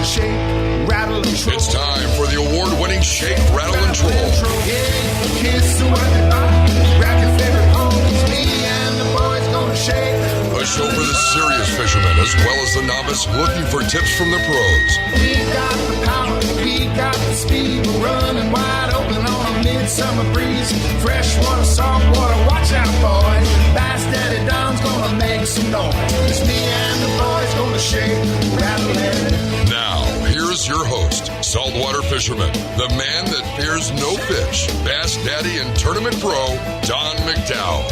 to shake, rattle, and troll. It's time for the award-winning Shake, Rattle, and Troll. Yeah, kiss the working body, grab your favorite pose. Me and the boys gonna shake. A show for the serious fishermen as well as the novice looking for tips from the pros. We got the power, we got the speed. We're running wide open on a midsummer breeze. Freshwater, saltwater, watch out, boys. Bass Daddy Don's gonna make some noise. It's me and the boys gonna shake, rattle, and Now, here's your host, saltwater fisherman, the man that fears no fish, Bass Daddy and Tournament Pro, Don McDowell.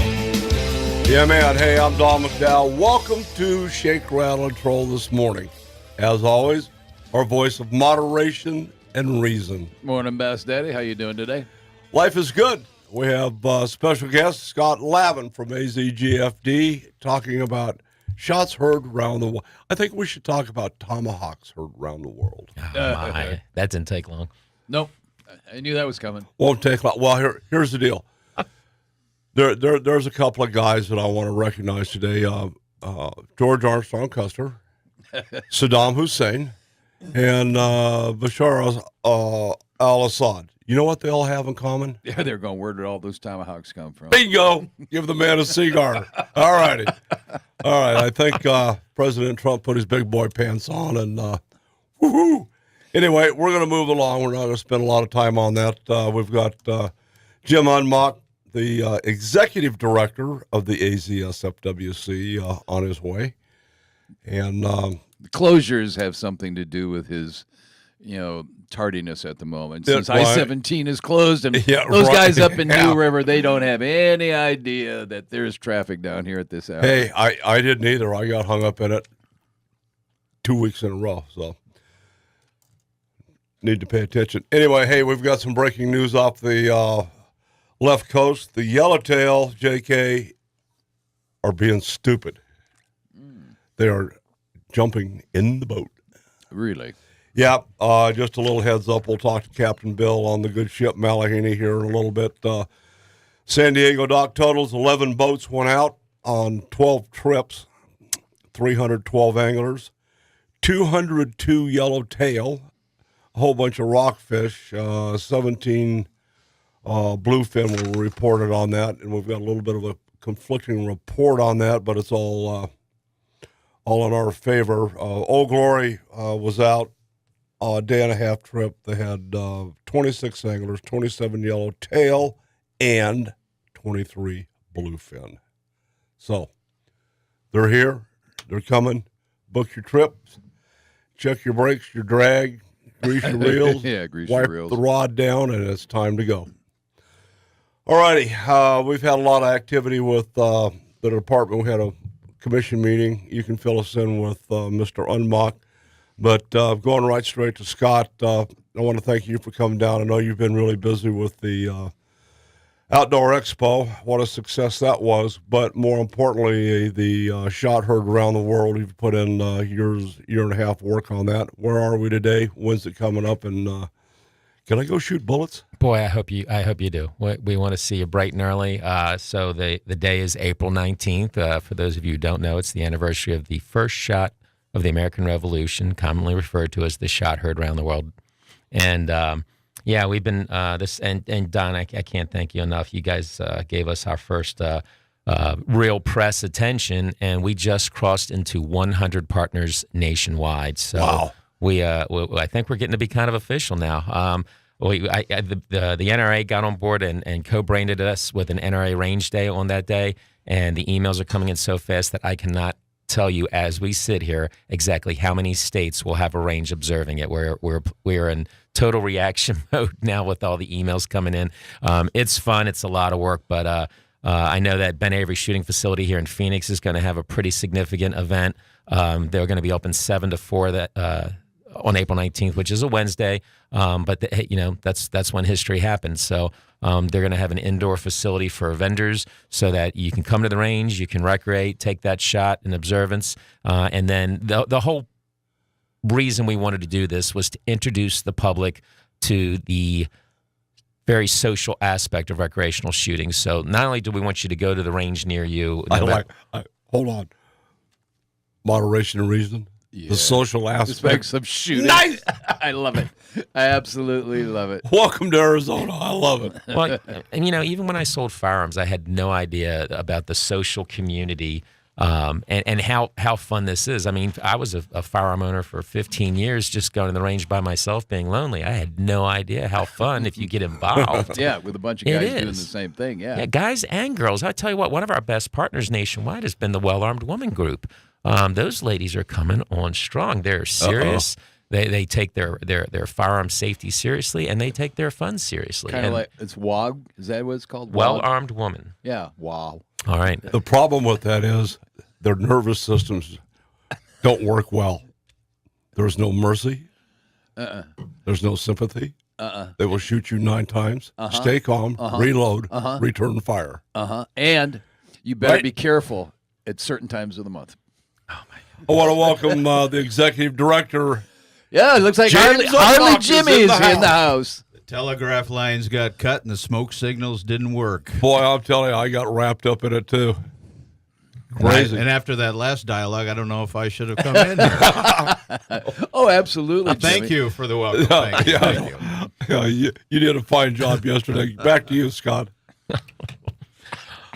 Yeah, man. Hey, I'm Don McDowell. Welcome to Shake, Rattle, and Troll this morning. As always, our voice of moderation and reason. Morning, Bass Daddy. How you doing today? Life is good. We have special guest Scott Lavin from AZGFD talking about shots heard around the world. I think we should talk about tomahawks heard around the world. Oh, my. That didn't take long. Nope. I knew that was coming. Won't take long. Well, here's the deal. There's a couple of guys that I want to recognize today. George Armstrong Custer, Saddam Hussein, and Bashar al-Assad. You know what they all have in common? Yeah, they're going, where did all those tomahawks come from? Bingo! Give the man a cigar. All righty. All right. I think President Trump put his big boy pants on and woohoo! Anyway, we're going to move along. We're not going to spend a lot of time on that. We've got Jim Unmacht, the executive director of the AZSFWC, on his way. And The closures have something to do with his, tardiness at the moment. Since I-17 is closed, and those guys up in New River, they don't have any idea that there's traffic down here at this hour. Hey, I didn't either. I got hung up in it 2 weeks in a row, so need to pay attention. Anyway, hey, we've got some breaking news off the left coast. The yellowtail, JK, are being stupid. They are jumping in the boat. Really? Yeah, just a little heads up. We'll talk to Captain Bill on the good ship Malahini here in a little bit. San Diego dock totals, 11 boats went out on 12 trips, 312 anglers, 202 yellowtail, a whole bunch of rockfish, 17 bluefin were reported on that, and we've got a little bit of a conflicting report on that, but it's all in our favor. Old Glory was out a day and a half trip. They had 26 anglers, 27 yellowtail, and 23 bluefin. So they're here. They're coming. Book your trips. Check your brakes, your drag, grease your reels. Yeah, grease wipe your reels. the rod down, and it's time to go. All righty. We've had a lot of activity with the department. We had a commission meeting. You can fill us in with Mr. Unmacht. But going right straight to Scott, I want to thank you for coming down. I know you've been really busy with the Outdoor Expo. What a success that was. But more importantly, the shot heard around the world. You've put in year and a half work on that. Where are we today? When's it coming up? And can I go shoot bullets? Boy, I hope you do. We want to see you bright and early. So the day is April 19th. For those of you who don't know, it's the anniversary of the first shot of the American Revolution, commonly referred to as the shot heard around the world. And we've been and Don, I can't thank you enough. You guys gave us our first real press attention, and we just crossed into 100 partners nationwide. So wow. I think we're getting to be kind of official now. The NRA got on board and co-branded us with an NRA Range Day on that day, and the emails are coming in so fast that I cannot tell you as we sit here exactly how many states will have a range observing it. We're in total reaction mode now with all the emails coming in. It's fun. It's a lot of work, but I know that Ben Avery shooting facility here in Phoenix is going to have a pretty significant event. They're going to be open 7 to 4 on April 19th, which is a Wednesday. But that's when history happens. So they're going to have an indoor facility for vendors so that you can come to the range, you can recreate, take that shot in observance. And then the whole reason we wanted to do this was to introduce the public to the very social aspect of recreational shooting. So not only do we want you to go to the range near you. Hold on. Moderation and reason. the social aspects of shooting. Nice. I love it. I absolutely love it. Welcome to Arizona. I love it. Well, and even when I sold firearms, I had no idea about the social community and how fun this is. I mean, I was a firearm owner for 15 years, just going to the range by myself, being lonely. I had no idea how fun if you get involved. Yeah, with a bunch of guys doing the same thing. Yeah, guys and girls. I tell you what, one of our best partners nationwide has been the Well Armed Woman Group. Those ladies are coming on strong. They're serious. They take their firearm safety seriously, and they take their fun seriously. Kind of like it's WOG. Is that what it's called? Well Armed Woman. Yeah. Wow. All right. The problem with that is their nervous systems don't work well. There's no mercy. There's no sympathy. They will shoot you 9 times. Stay calm. Reload. Return fire. And you better be careful at certain times of the month. I want to welcome the executive director. Yeah, it looks like Harley Jimmy is in the house. The telegraph lines got cut and the smoke signals didn't work. Boy, I'm telling you, I got wrapped up in it too. Crazy. And after that last dialogue, I don't know if I should have come in here. Oh, absolutely. Thank you for the welcome. Thank you. Yeah, you did a fine job yesterday. Back to you, Scott.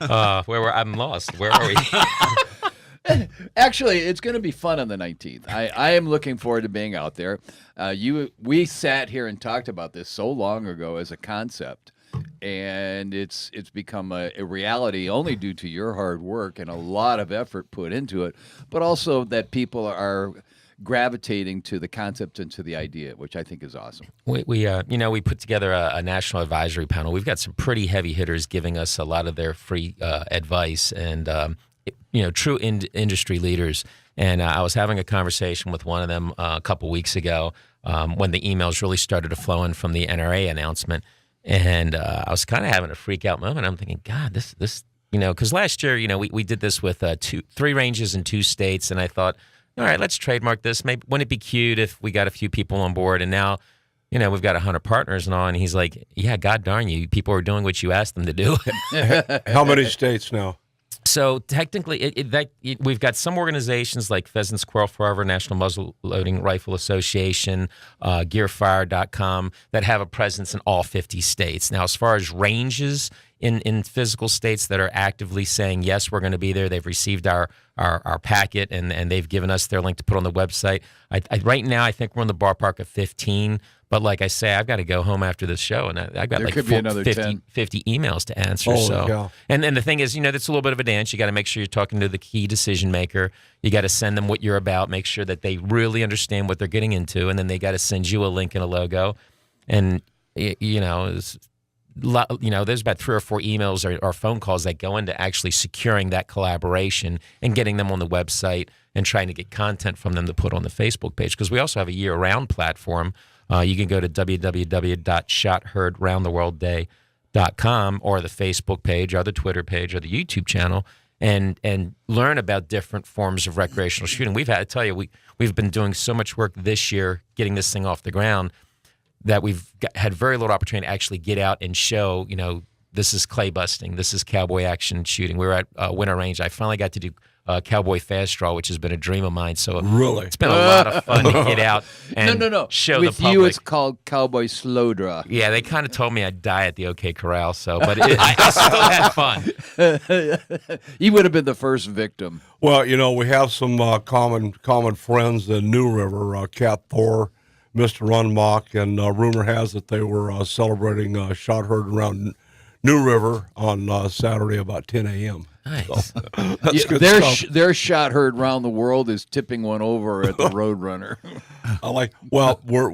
I'm lost. Where are we? Actually, it's going to be fun on the 19th. I am looking forward to being out there. We sat here and talked about this so long ago as a concept, and it's become a reality only due to your hard work and a lot of effort put into it, but also that people are gravitating to the concept and to the idea, which I think is awesome. We put together a national advisory panel. We've got some pretty heavy hitters giving us a lot of their free advice and true industry leaders. And I was having a conversation with one of them a couple weeks ago when the emails really started to flow in from the NRA announcement. And I was kind of having a freak out moment. I'm thinking, God, this because last year, we did this with 3 ranges in 2 states. And I thought, all right, let's trademark this. Maybe wouldn't it be cute if we got a few people on board? And now, we've got 100 partners and all. And he's like, yeah, God darn you. People are doing what you asked them to do. How many states now? So technically, we've got some organizations like Pheasants Forever, National Muzzle Loading Rifle Association, GearFire.com that have a presence in all 50 states. Now, as far as ranges in physical states that are actively saying, yes, we're going to be there, they've received our packet and they've given us their link to put on the website. Right now, I think we're in the ballpark of 15. But like I say, I've got to go home after this show, and I've got like 50 emails to answer. And the thing is, it's a little bit of a dance. You got to make sure you're talking to the key decision maker. You got to send them what you're about, make sure that they really understand what they're getting into, and then they got to send you a link and a logo. And there's about 3 or 4 emails or phone calls that go into actually securing that collaboration and getting them on the website and trying to get content from them to put on the Facebook page. Because we also have a year-round platform. You can go to www.shotheardroundtheworldday.com or the Facebook page or the Twitter page or the YouTube channel and learn about different forms of recreational shooting. We've been doing so much work this year getting this thing off the ground that we've had very little opportunity to actually get out and show, this is clay busting, this is cowboy action shooting. We were at Winter Range. I finally got to do cowboy fast draw, which has been a dream of mine. So it's been a lot of fun to get out and show the public. With you, it's called cowboy slow draw. Yeah, they kind of told me I'd die at the OK Corral. So, but I still had fun. You would have been the first victim. Well, we have some common friends in New River, Cat Thor, Mr. Unmacht, and rumor has it they were celebrating shot heard around New River on Saturday about 10 a.m. Nice. So, that's good stuff. Their shot heard around the world is tipping one over at the Roadrunner.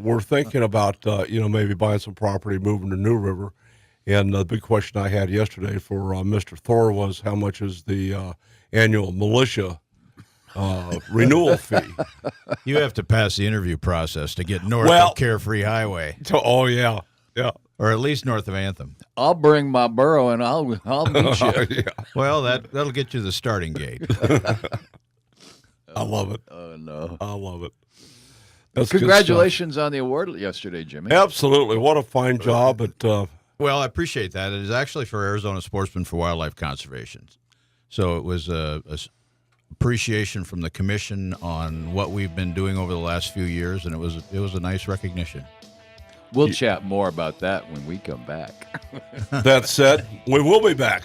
We're thinking about maybe buying some property, moving to New River, and the big question I had yesterday for Mr. Thor was how much is the annual militia renewal fee? You have to pass the interview process to get north of Carefree Highway. Oh yeah. Or at least north of Anthem. I'll bring my burro and I'll meet you. Yeah. Well, that'll get you the starting gate. I love it. Oh no, I love it. That's Congratulations on the award yesterday, Jimmy. Absolutely, what a fine job! Well, I appreciate that. It is actually for Arizona Sportsmen for Wildlife Conservation. So it was appreciation from the commission on what we've been doing over the last few years, and it was a nice recognition. We'll chat more about that when we come back. That said, we will be back.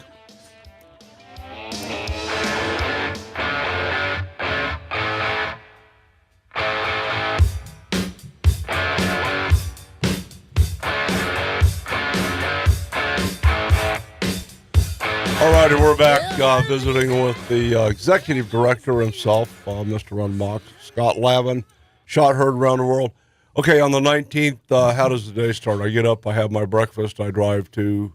All righty, we're back visiting with the executive director himself, Mr. Unmacht, Scott Lavin. Shot heard around the world. Okay, on the 19th, how does the day start? I get up, I have my breakfast, I drive to...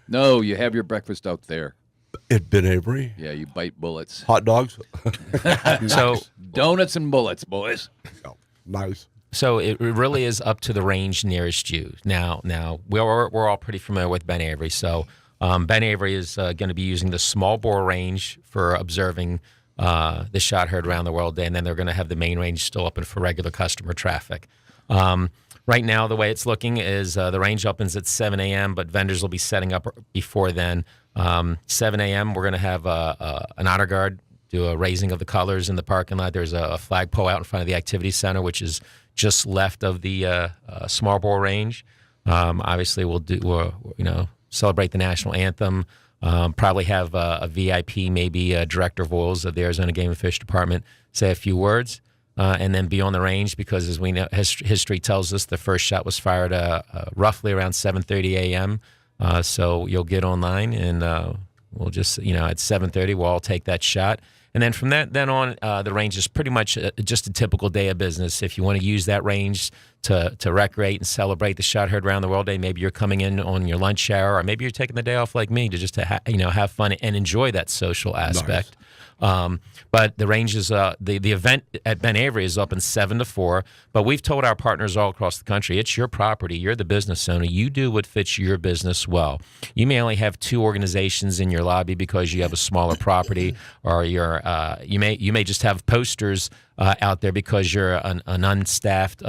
No, you have your breakfast out there. It been Avery. Yeah, you bite bullets. Hot dogs. So donuts and bullets, boys. Oh, nice. So it really is up to the range nearest you. Now we're all pretty familiar with Ben Avery. So Ben Avery is going to be using the small bore range for observing the shot heard around the world day, and then they're going to have the main range still open for regular customer traffic. Right now, the way it's looking is the range opens at 7 a.m., but vendors will be setting up before then. 7 a.m., we're going to have an honor guard do a raising of the colors in the parking lot. There's a flagpole out in front of the activity center, which is just left of the small bore range. Obviously, we'll celebrate the national anthem. Probably have a VIP, maybe a director of oils of the Arizona Game and Fish Department, say a few words. And then be on the range, because as we know, history tells us the first shot was fired roughly around 7:30 a.m. So you'll get online, and we'll just, at 7:30, we'll all take that shot. And then from that then on, the range is pretty much just a typical day of business. If you want to use that range to recreate and celebrate the shot heard around the world day, maybe you're coming in on your lunch hour, or maybe you're taking the day off like me to just have fun and enjoy that social aspect. Nice. But the range is the event at Ben Avery is open 7 to 4. But we've told our partners all across the country, it's your property, you're the business owner, you do what fits your business well. You may only have 2 organizations in your lobby because you have a smaller property, or you may just have posters out there because you're an unstaffed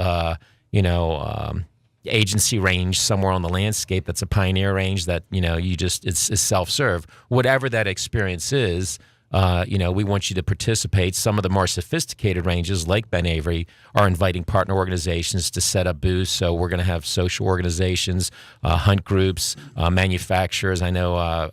agency range somewhere on the landscape that's a pioneer range that it's self-serve. Whatever that experience is. We want you to participate. Some of the more sophisticated ranges, like Ben Avery, are inviting partner organizations to set up booths. So we're going to have social organizations, hunt groups, manufacturers. I know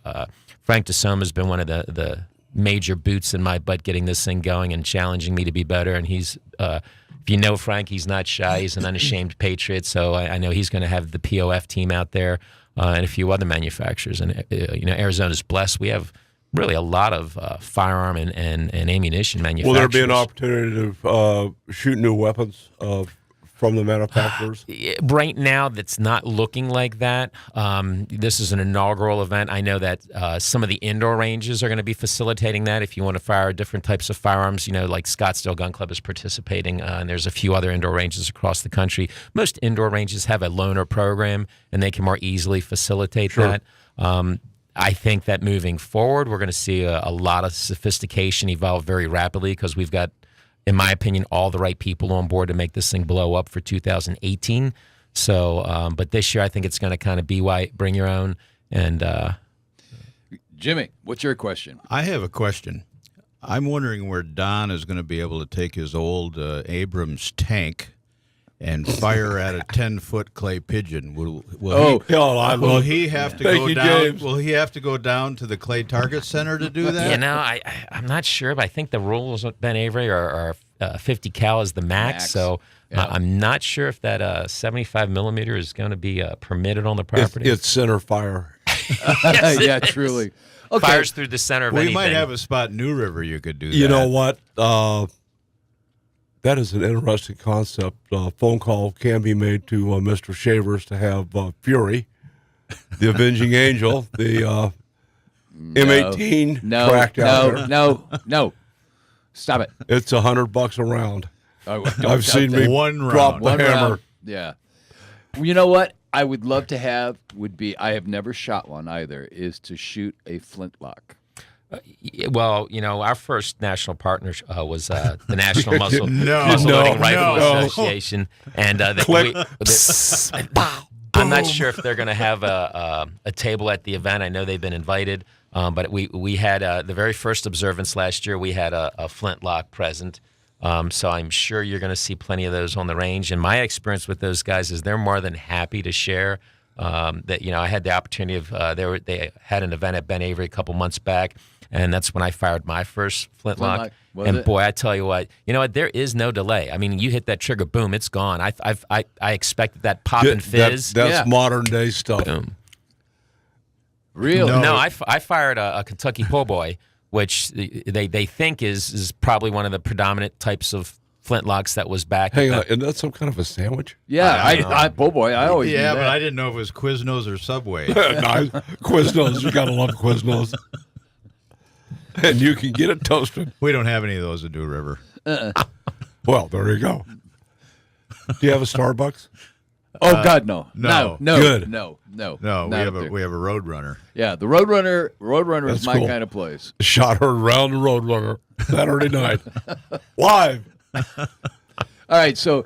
Frank DeSoma has been one of the major boots in my butt getting this thing going and challenging me to be better. And he's, if you know Frank, he's not shy. He's an unashamed patriot. So I know he's going to have the POF team out there and a few other manufacturers. And, Arizona's blessed. We have really a lot of firearm and ammunition manufacturers. Will there be an opportunity to shoot new weapons from the manufacturers? Right now, that's not looking like that. This is an inaugural event. I know that some of the indoor ranges are going to be facilitating that. If you want to fire different types of firearms, like Scottsdale Gun Club is participating, and there's a few other indoor ranges across the country. Most indoor ranges have a loaner program, and they can more easily facilitate that. I think that moving forward, we're going to see a lot of sophistication evolve very rapidly, because we've got, in my opinion, all the right people on board to make this thing blow up for 2018. So, but this year, I think it's going to kind of be bring your own. And Jimmy, what's your question? I have a question. I'm wondering where Don is going to be able to take his old Abrams tank and fire at a 10-foot clay pigeon. Will he have to go down? James. Will he have to go down to the Clay Target Center to do that? I'm not sure, but I think the rules at Ben Avery are 50 cal is the max. So I'm not sure if that 75 millimeter is going to be permitted on the property. It's center fire. Yes, yeah, truly. Okay. Fires through the center of anything. We might have a spot in New River you could do that. You know what? That is an interesting concept. Phone call can be made to Mr. Shavers to have Fury, the Avenging Angel, the M18 cracked out there. No. Stop it. It's $100 a round. I've seen me drop the hammer. Round. Yeah. You know what I would love to have would be, I have never shot one either, is to shoot a flintlock. Well, our first national partner was the National Muzzle Loading Rifle Association, and I'm not sure if they're going to have a table at the event. I know they've been invited. But we had the very first observance last year. We had a flintlock present. So I'm sure you're going to see plenty of those on the range. And my experience with those guys is they're more than happy to share. That I had the opportunity of they had an event at Ben Avery a couple months back, and that's when I fired my first flintlock. And boy, I tell you what, there is no delay. I mean, you hit that trigger, boom, it's gone. I expected that pop and fizz. That's modern day stuff. Boom. Really? No, I fired a Kentucky po' boy, which they think is probably one of the predominant types of flintlocks that was back. Hang on, isn't that some kind of a sandwich? Yeah, I po' boy. I always do that. But I didn't know if it was Quiznos or Subway. Nice. Quiznos, you gotta love Quiznos. And you can get it toasted. We don't have any of those in New River. Well, there you go. Do you have a Starbucks? Oh God, no. Good. No. No, we have a Roadrunner. Yeah, the Roadrunner is my cool. kind of place. Shot her around the Roadrunner Saturday night. Live. All right, so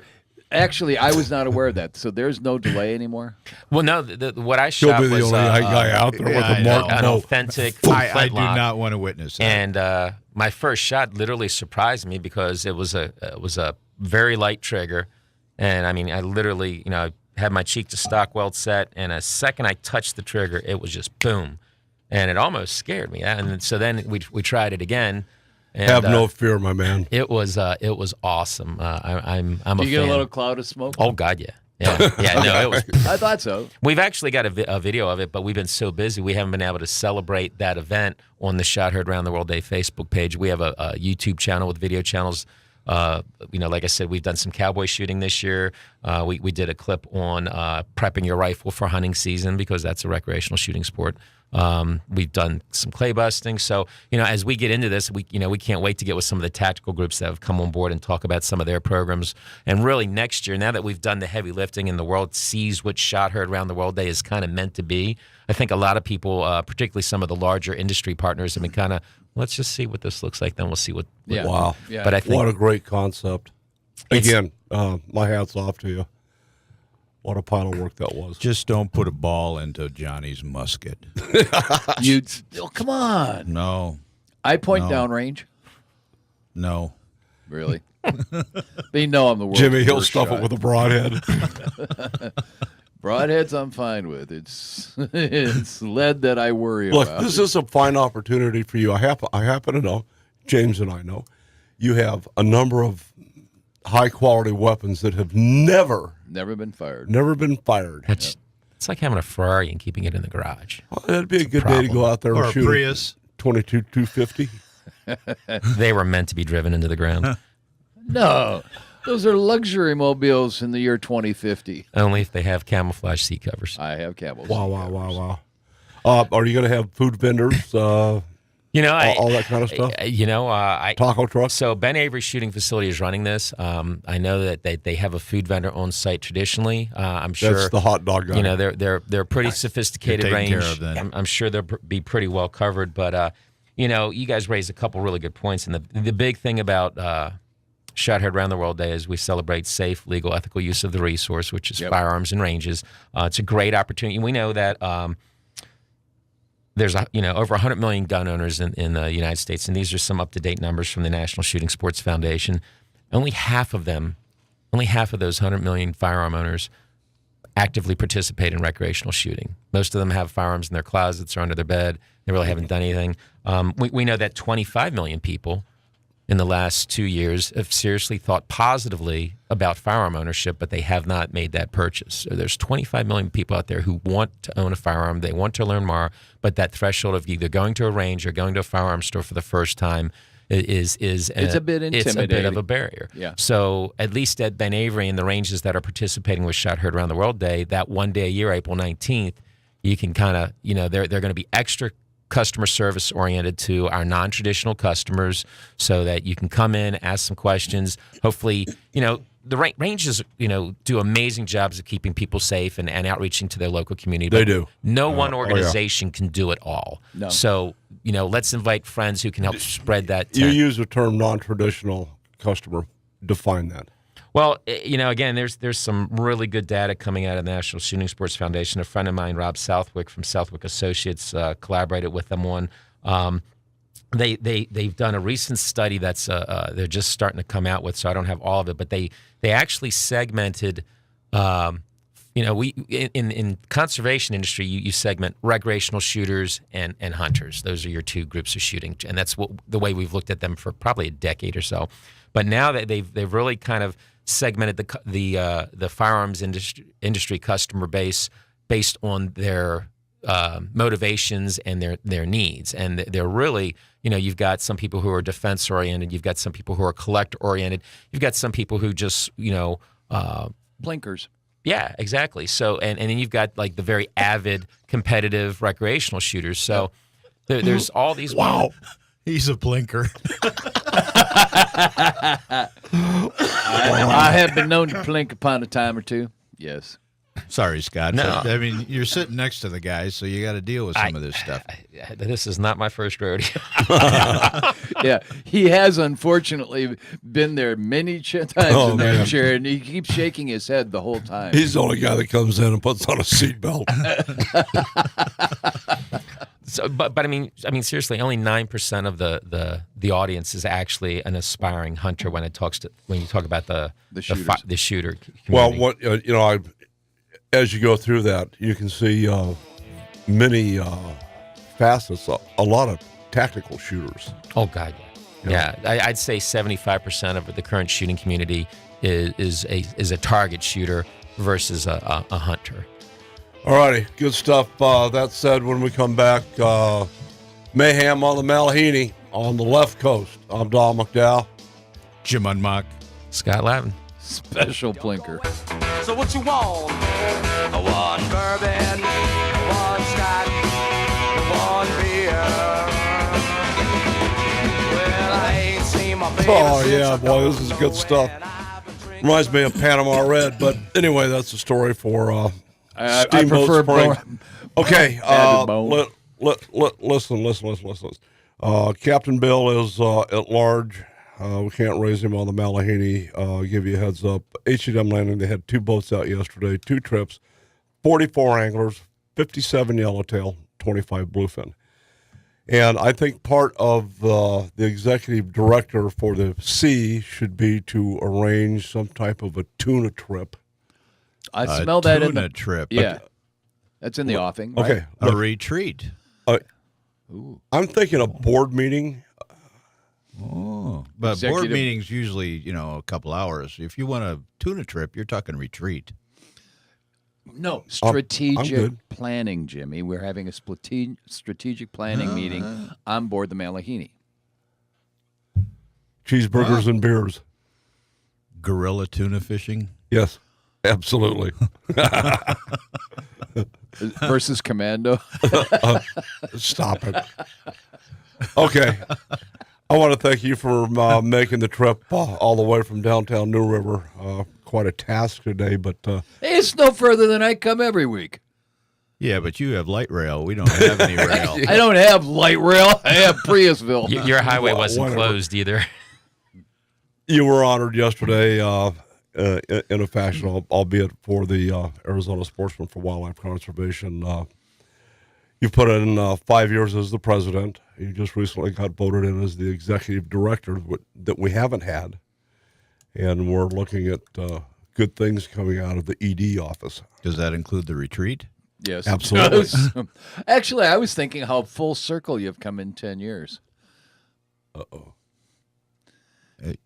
actually, I was not aware of that. So there's no delay anymore. Well, no, what I shot He'll be the was only guy out there with a mark. an authentic flintlock. I do not want to witness that. And my first shot literally surprised me because it was a very light trigger, and I mean, I literally, had my cheek to stock weld set, and a second I touched the trigger, it was just boom, and it almost scared me. And so then we tried it again. And, have no fear, my man. It was awesome. I'm a fan. Do you get a little cloud of smoke? Oh God, yeah. No, it was. I thought so. We've actually got a video of it, but we've been so busy we haven't been able to celebrate that event on the Shot Heard Around the World Day Facebook page. We have a YouTube channel with video channels. Like I said, we've done some cowboy shooting this year. We did a clip on prepping your rifle for hunting season because that's a recreational shooting sport. We've done some clay busting. So, as we get into this, we can't wait to get with some of the tactical groups that have come on board and talk about some of their programs. And really next year, now that we've done the heavy lifting and the world sees what Shot Heard Around the World Day is kind of meant to be, I think a lot of people, particularly some of the larger industry partners, have been kind of, let's just see what this looks like, then we'll see what. Wow. Yeah. But I think What a great concept. Again, my hat's off to you. What a pile of work that was. Just don't put a ball into Johnny's musket. Come on. No. I point downrange. No. Really? They know I'm the world's Jimmy, he'll worst stuff shot. it with a broadhead. Broadheads I'm fine with. It's lead that I worry Look, about. this is a fine opportunity for you. I happen to know, James and I know, you have a number of high-quality weapons that have never been fired. it's like having a Ferrari and keeping it in the garage. Well, that'd be a good day to go out there Or and a shoot Prius. 22 250. They were meant to be driven into the ground. No. Those are luxury mobiles in the year 2050. Only if they have camouflage seat covers. I have camels. Wow. Are you going to have food vendors? All that kind of stuff? Taco trucks? So Ben Avery Shooting Facility is running this. I know that they have a food vendor on site traditionally. I'm sure That's the hot dog guy. They're pretty sophisticated You're taking range. care of that. I'm sure they'll be pretty well covered. But you guys raised a couple really good points, and the big thing about Shot Heard Around the World Day is we celebrate safe, legal, ethical use of the resource, which is firearms and ranges. It's a great opportunity. We know that there's over 100 million gun owners in the United States, and these are some up-to-date numbers from the National Shooting Sports Foundation. Only half of those 100 million firearm owners actively participate in recreational shooting. Most of them have firearms in their closets or under their bed. They really haven't done anything. We know that 25 million people in the last 2 years have seriously thought positively about firearm ownership, but they have not made that purchase. So there's 25 million people out there who want to own a firearm. They want to learn more, but that threshold of either going to a range or going to a firearm store for the first time is it's a bit intimidating. It's a bit of a barrier. Yeah. So at least at Ben Avery and the ranges that are participating with Shot Heard Around the World Day, that one day a year, April 19th, you can kind of, they're going to be extra customer service oriented to our non-traditional customers so that you can come in, ask some questions. Hopefully, the ranges, do amazing jobs of keeping people safe and outreaching to their local community. They do. No one organization can do it all. No. So, let's invite friends who can help spread that. You use the term non-traditional customer. Define that. Well, again, there's some really good data coming out of the National Shooting Sports Foundation. A friend of mine, Rob Southwick from Southwick Associates, collaborated with them on. They've done a recent study that's they're just starting to come out with, so I don't have all of it, but they actually segmented. We in conservation industry, you segment recreational shooters and hunters. Those are your two groups of shooting, and that's the way we've looked at them for probably a decade or so. But now that they've really kind of segmented the firearms industry customer base based on their motivations and their needs, and they're really, you've got some people who are defense oriented, you've got some people who are collector oriented, you've got some people who just blinkers. Yeah, exactly. So and then you've got like the very avid competitive recreational shooters. So there's all these. Wow. He's a blinker. I have been known to blink upon a time or two. Yes. Sorry, Scott. No. I mean, you're sitting next to the guys, so you got to deal with some of this stuff. This is not my first rodeo. Yeah, he has unfortunately been there many times in that chair, and he keeps shaking his head the whole time. He's the only guy that comes in and puts on a seatbelt. So, but I mean, seriously, only 9% of the audience is actually an aspiring hunter when you talk about the shooter community. Well, as you go through that, you can see many facets. A lot of tactical shooters. Oh God, yeah. I'd say 75% of the current shooting community is a target shooter versus a hunter. All righty, good stuff. That said, when we come back, mayhem on the Malahini on the left coast. I'm Don McDowell. Jim Unmacht. Scott Lavin. Special blinker. So what you want? I want bourbon, I want scotch, I want beer. Well, I ain't seen my baby. Oh, yeah, boy, this is good stuff. Reminds me of Panama Red, but anyway, that's the story for I Steamboat prefer Spring. Okay, listen. Captain Bill is at large. We can't raise him on the Malahini. I'll give you a heads up. H&M Landing, they had 2 boats out yesterday, 2 trips, 44 anglers, 57 yellowtail, 25 bluefin. And I think part of the executive director for the sea should be to arrange some type of a tuna trip. I smell that in the trip. Yeah, that's in the offing. Right? Okay, A retreat. I'm thinking a board meeting. Oh, but board meetings usually, a couple hours. If you want a tuna trip, you're talking retreat. No, strategic planning, Jimmy. We're having a strategic planning meeting on board the Malahini. Cheeseburgers and beers. Guerrilla tuna fishing? Yes, absolutely. Versus Commando. Stop it. Okay. I want to thank you for making the trip all the way from downtown New River. Quite a task today, but It's no further than I come every week. Yeah, but you have light rail. We don't have any rail. I don't have light rail. I have Priusville. Your highway wasn't closed either. You were honored yesterday in a fashion, albeit for the Arizona Sportsman for Wildlife Conservation. You put in 5 years as the president. You just recently got voted in as the executive director that we haven't had. And we're looking at good things coming out of the ED office. Does that include the retreat? Yes. Absolutely. Actually, I was thinking how full circle you've come in 10 years. Uh-oh.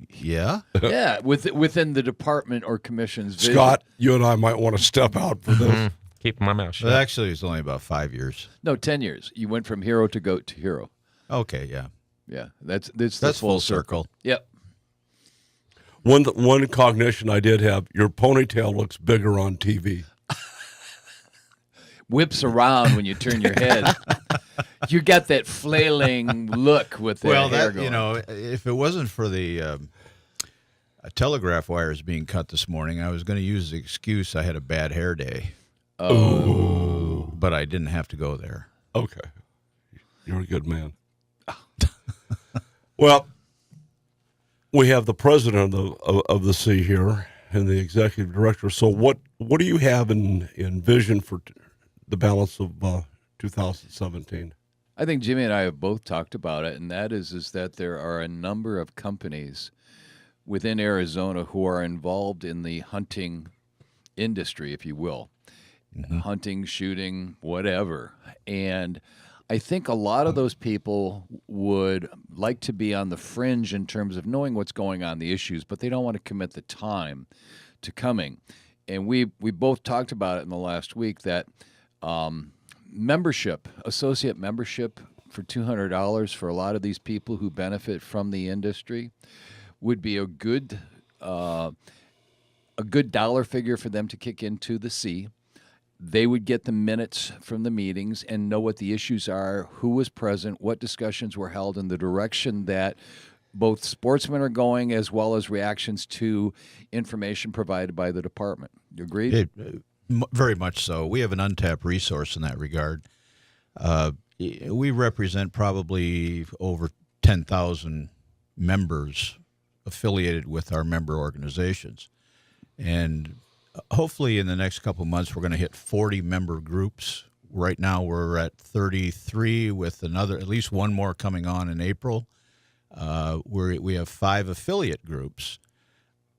Yeah? Yeah, within the department or commission's vision. Scott, you and I might want to step out for this. Keep my mouth shut. Well, actually, it's only about 5 years. No, 10 years. You went from hero to goat to hero. Okay, yeah. Yeah, that's the full circle. Yep. One cognition I did have, your ponytail looks bigger on TV. Whips around when you turn your head. You got that flailing look with the hair going. If it wasn't for the telegraph wires being cut this morning, I was going to use the excuse I had a bad hair day. Oh. But I didn't have to go there. Okay. You're a good man. Well, we have the president of the sea here, and the executive director. So what do you have in vision for the balance of 2017? I think Jimmy and I have both talked about it, and that is that there are a number of companies within Arizona who are involved in the hunting industry, if you will, hunting, shooting, whatever. And I think a lot of those people would like to be on the fringe in terms of knowing what's going on, the issues, but they don't want to commit the time to coming. And we both talked about it in the last week that membership, associate membership for $200 for a lot of these people who benefit from the industry would be a good dollar figure for them to kick into the sea. They would get the minutes from the meetings and know what the issues are, who was present, what discussions were held, and the direction that both sportsmen are going, as well as reactions to information provided by the department. You agreed? Very much so. We have an untapped resource in that regard. We represent probably over 10,000 members affiliated with our member organizations. And hopefully in the next couple of months, we're going to hit 40 member groups. Right now we're at 33 with at least one more coming on in April. We have 5 affiliate groups.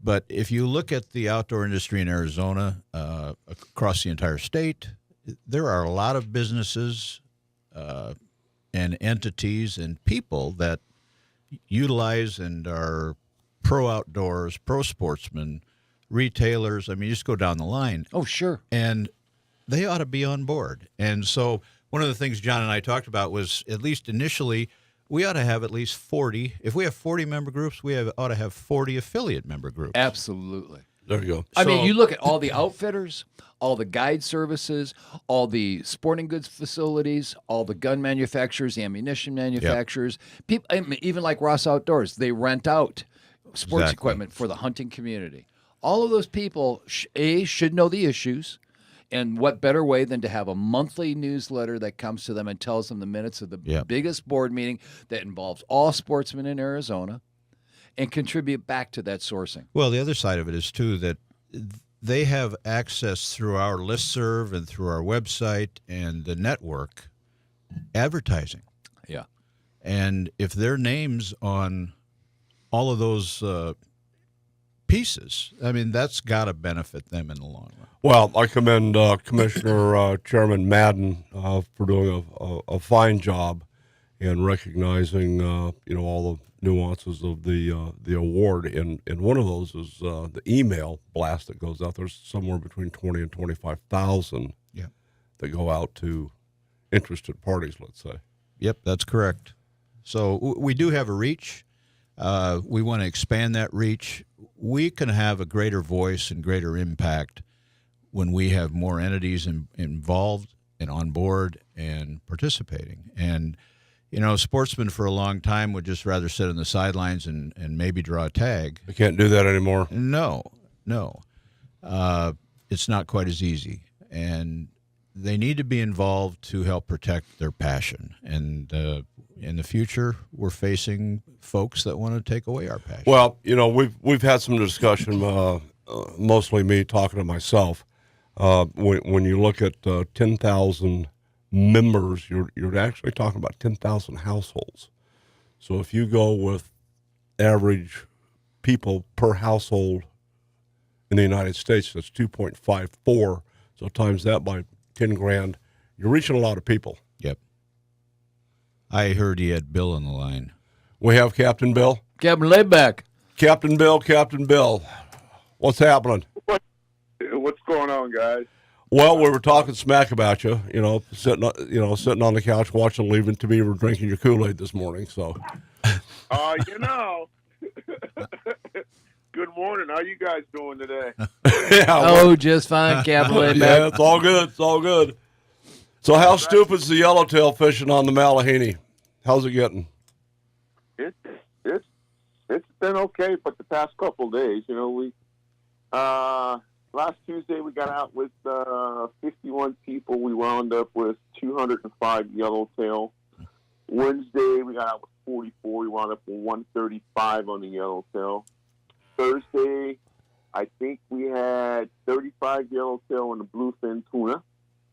But if you look at the outdoor industry in Arizona, across the entire state, there are a lot of businesses and entities and people that utilize and are pro outdoors, pro sportsmen, retailers. I mean, you just go down the line. Oh, sure. And they ought to be on board. And so one of the things John and I talked about was, at least initially, we ought to have at least 40. If we have 40 member groups, ought to have 40 affiliate member groups. Absolutely. There you go. I mean, you look at all the outfitters, all the guide services, all the sporting goods facilities, all the gun manufacturers, the ammunition manufacturers, people, I mean, even like Ross Outdoors, they rent out sports equipment for the hunting community. All of those people, should know the issues, and what better way than to have a monthly newsletter that comes to them and tells them the minutes of the biggest board meeting that involves all sportsmen in Arizona, and contribute back to that sourcing. Well, the other side of it is, too, that they have access through our listserv and through our website and the network, advertising. Yeah. And if their name's on all of those pieces, I mean, that's got to benefit them in the long run. Well, I commend Commissioner Chairman Madden for doing a fine job in recognizing all the nuances of the award, and one of those is the email blast that goes out. There's somewhere between 20 and 25,000 that go out to interested parties, let's say. Yep, that's correct. So we do have a reach. We want to expand that reach. We can have a greater voice and greater impact when we have more entities involved and on board and participating. And sportsmen for a long time would just rather sit on the sidelines and maybe draw a tag. They can't do that anymore. No. It's not quite as easy. And they need to be involved to help protect their passion. And in the future, we're facing folks that want to take away our passion. Well, we've had some discussion, mostly me talking to myself. When you look at 10,000 members, you're actually talking about 10,000 households. So if you go with average people per household in the United States, that's 2.54. So times that by 10 grand, you're reaching a lot of people. Yep. I heard he had Bill on the line. We have Captain Bill. Captain Layback. Captain Bill. What's happening? What's going on, guys? Well, we were talking smack about you, sitting on the couch watching Lavin to me. We're drinking your Kool-Aid this morning, so. Good morning. How you guys doing today? Just fine, Captain Layback. Yeah, it's all good. So how stupid's the yellowtail fishing on the Malahini? How's it getting? It's been okay, but the past couple of days, we last Tuesday we got out with 51 people. We wound up with 205 yellowtail. Wednesday we got out with 44. We wound up with 135 on the yellowtail. Thursday I think we had 35 yellowtail and a bluefin tuna.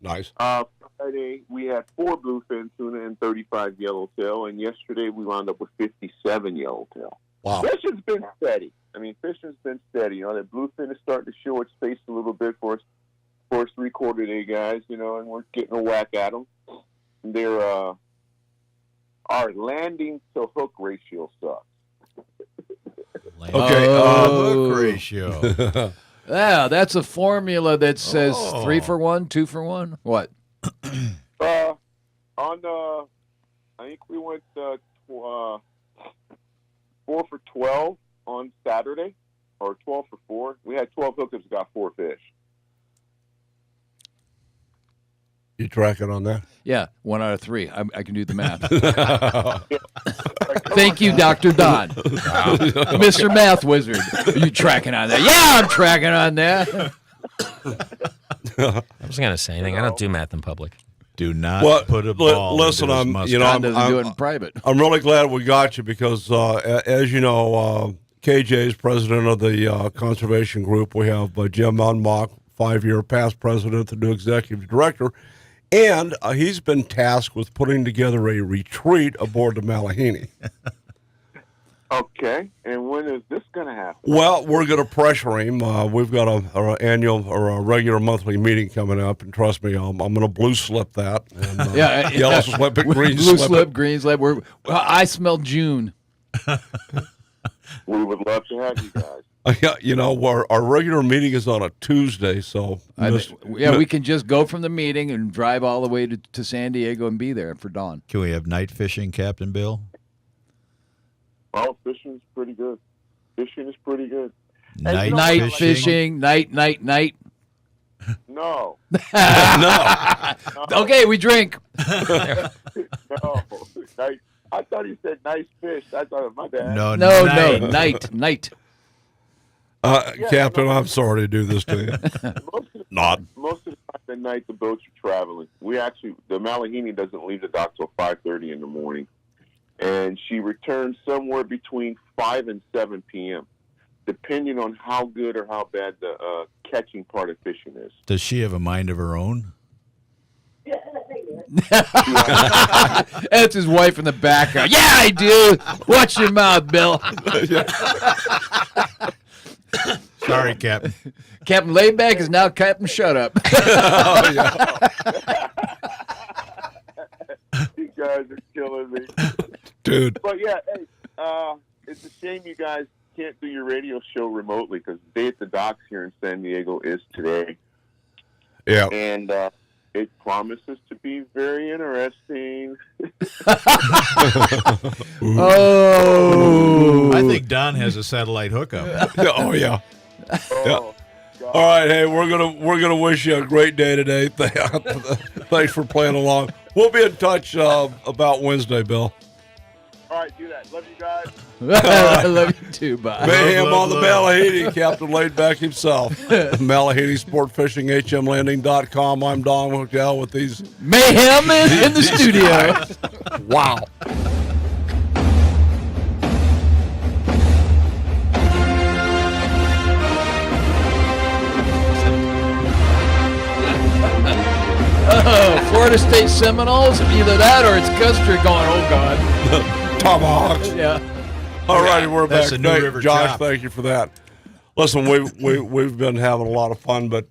Nice. Friday, we had 4 bluefin tuna and 35 yellowtail, and yesterday we wound up with 57 yellowtail. Wow. Fishing's been steady. Fishing's been steady. That bluefin is starting to show its face a little bit for us 3/4 day guys, and we're getting a whack at them. They're, our landing to hook ratio sucks. Okay, hook ratio. Yeah, that's a formula that says 3 for 1, 2 for 1. What? I think we went 4 for 12 on Saturday, or 12 for 4. We had 12 hookups, got 4 fish. You tracking on that? Yeah, 1 out of 3. I can do the math. Thank you, Dr. Don. Mr. Math Wizard. Are you tracking on that? Yeah, I'm tracking on that. I wasn't going to say anything. I don't do math in public. Do not put a ball listen, into his mustache. Don doesn't do it in private. I'm really glad we got you because, as you know, KJ is president of the conservation group. We have Jim Unmacht, 5-year past president, the new executive director. And he's been tasked with putting together a retreat aboard the Malahini. Okay, and when is this going to happen? Well, we're going to pressure him. We've got our annual or a regular monthly meeting coming up, and trust me, I'm going to blue slip that. And, yellow slip it, green blue slip slip, it. green slip. I smell June. We would love to have you guys. Our regular meeting is on a Tuesday, so we can just go from the meeting and drive all the way to San Diego and be there for dawn. Can we have night fishing, Captain Bill? Well, fishing is pretty good. Night fishing, night. No. no. Okay, we drink. No. I thought he said nice fish. I thought, my bad. No, night. Captain, I'm sorry to do this to you. Most of the time at night, the boats are traveling. The Malahini doesn't leave the dock till 5:30 in the morning. And she returns somewhere between 5 and 7 p.m., depending on how good or how bad the catching part of fishing is. Does she have a mind of her own? That's his wife in the background. Yeah, I do. Watch your mouth, Bill. Sorry, Captain. Captain Layback is now Captain Shut Up. You guys are killing me. Dude. But yeah, hey, it's a shame you guys can't do your radio show remotely because the day at the docks here in San Diego is today. Yeah. And it promises to be very interesting. I think Don has a satellite hookup. Oh, yeah. Oh, All right, hey, we're gonna wish you a great day today. Thanks for playing along. We'll be in touch about Wednesday, Bill. all right, do that. Love you guys. I love you too, Bob. Mayhem on the Malahini, Captain Laid Back himself. Malahini Sport Fishing, HMLanding.com. I'm Don McDowell with these Mayhem in the studio. Wow. Florida State Seminoles, either that or it's Custer going, oh, God. Tomahawks. Yeah. All righty, we're That's back. a New River Josh, chop. thank you for that. Listen, we've been having a lot of fun, but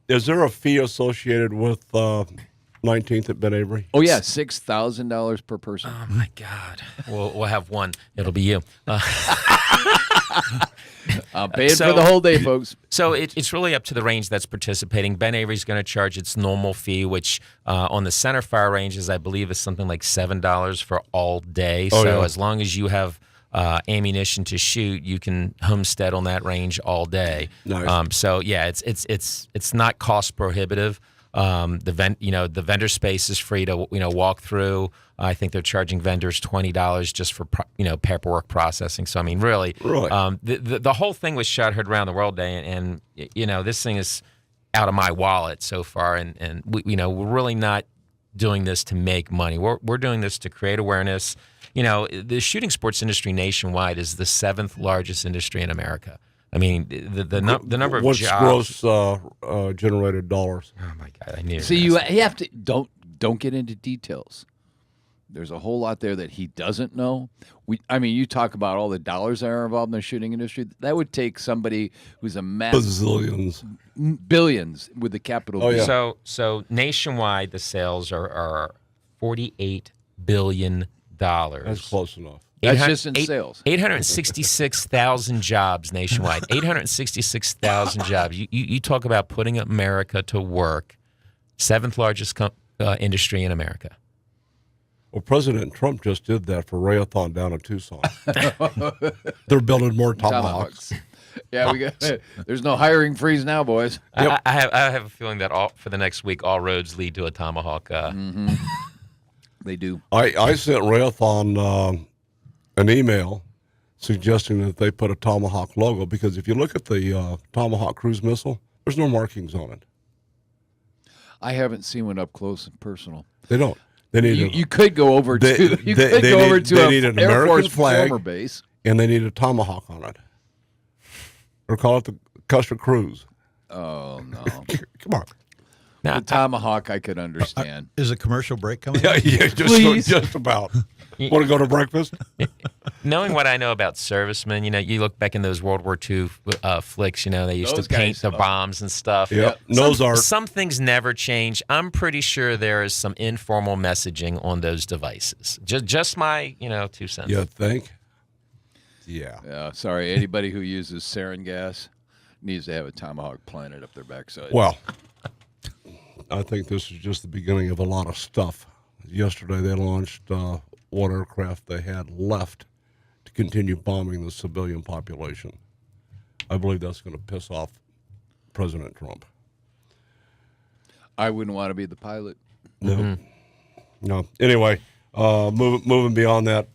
is there a fee associated with 19th at Ben Avery? Oh, yeah, $6,000 per person. Oh, my God. We'll have one. It'll be you. I'm paying for the whole day, folks. So it's really up to the range that's participating. Ben Avery's going to charge its normal fee, which on the center fire ranges, I believe, is something like $7 for all day. Oh, so yeah. as long as you have ammunition to shoot, you can homestead on that range all day. Nice. So yeah, it's not cost prohibitive. The vendor space is free to walk through. I think they're charging vendors $20 just for paperwork processing. So I mean, really, the whole thing was Shot Heard Around the World Day, and this thing is out of my wallet so far, and we're really not doing this to make money. We're doing this to create awareness. The shooting sports industry nationwide is the 7th largest industry in America. I mean, the number of What's jobs. gross generated dollars? Oh my God! I knew. See, you have to don't get into details. There's a whole lot there that he doesn't know. You talk about all the dollars that are involved in the shooting industry. That would take somebody who's a Bazillions. billions with the capital. Oh, yeah. So nationwide, the sales are $48 billion. That's close enough. That's just in sales. 866,000 jobs nationwide. 866,000 jobs. You talk about putting America to work. Seventh largest industry in America. Well, President Trump just did that for Rayathon down in Tucson. They're building more tomahawks. Yeah, there's no hiring freeze now, boys. Yep. I have a feeling that for the next week, all roads lead to a tomahawk. They do. I sent Rayathon an email suggesting that they put a tomahawk logo, because if you look at the Tomahawk cruise missile, there's no markings on it. I haven't seen one up close and personal. They don't. They need you could go over to an Air Force former base, and they need a tomahawk on it, or call it the Custer Cruise. Oh no! Come on. Now, the tomahawk I could understand. Is a commercial break coming? Yeah, just about. Want to go to breakfast? Knowing what I know about servicemen, you look back in those World War II flicks, they used to paint the bombs and stuff. Yeah, nose art. Some things never change. I'm pretty sure there is some informal messaging on those devices. Just my, 2 cents. You think? Yeah. Sorry, anybody who uses sarin gas needs to have a tomahawk planted up their backside. Well, I think this is just the beginning of a lot of stuff. Yesterday they launched what aircraft they had left to continue bombing the civilian population. I believe that's going to piss off President Trump. I wouldn't want to be the pilot. No. Mm-hmm. No. Anyway, moving beyond that,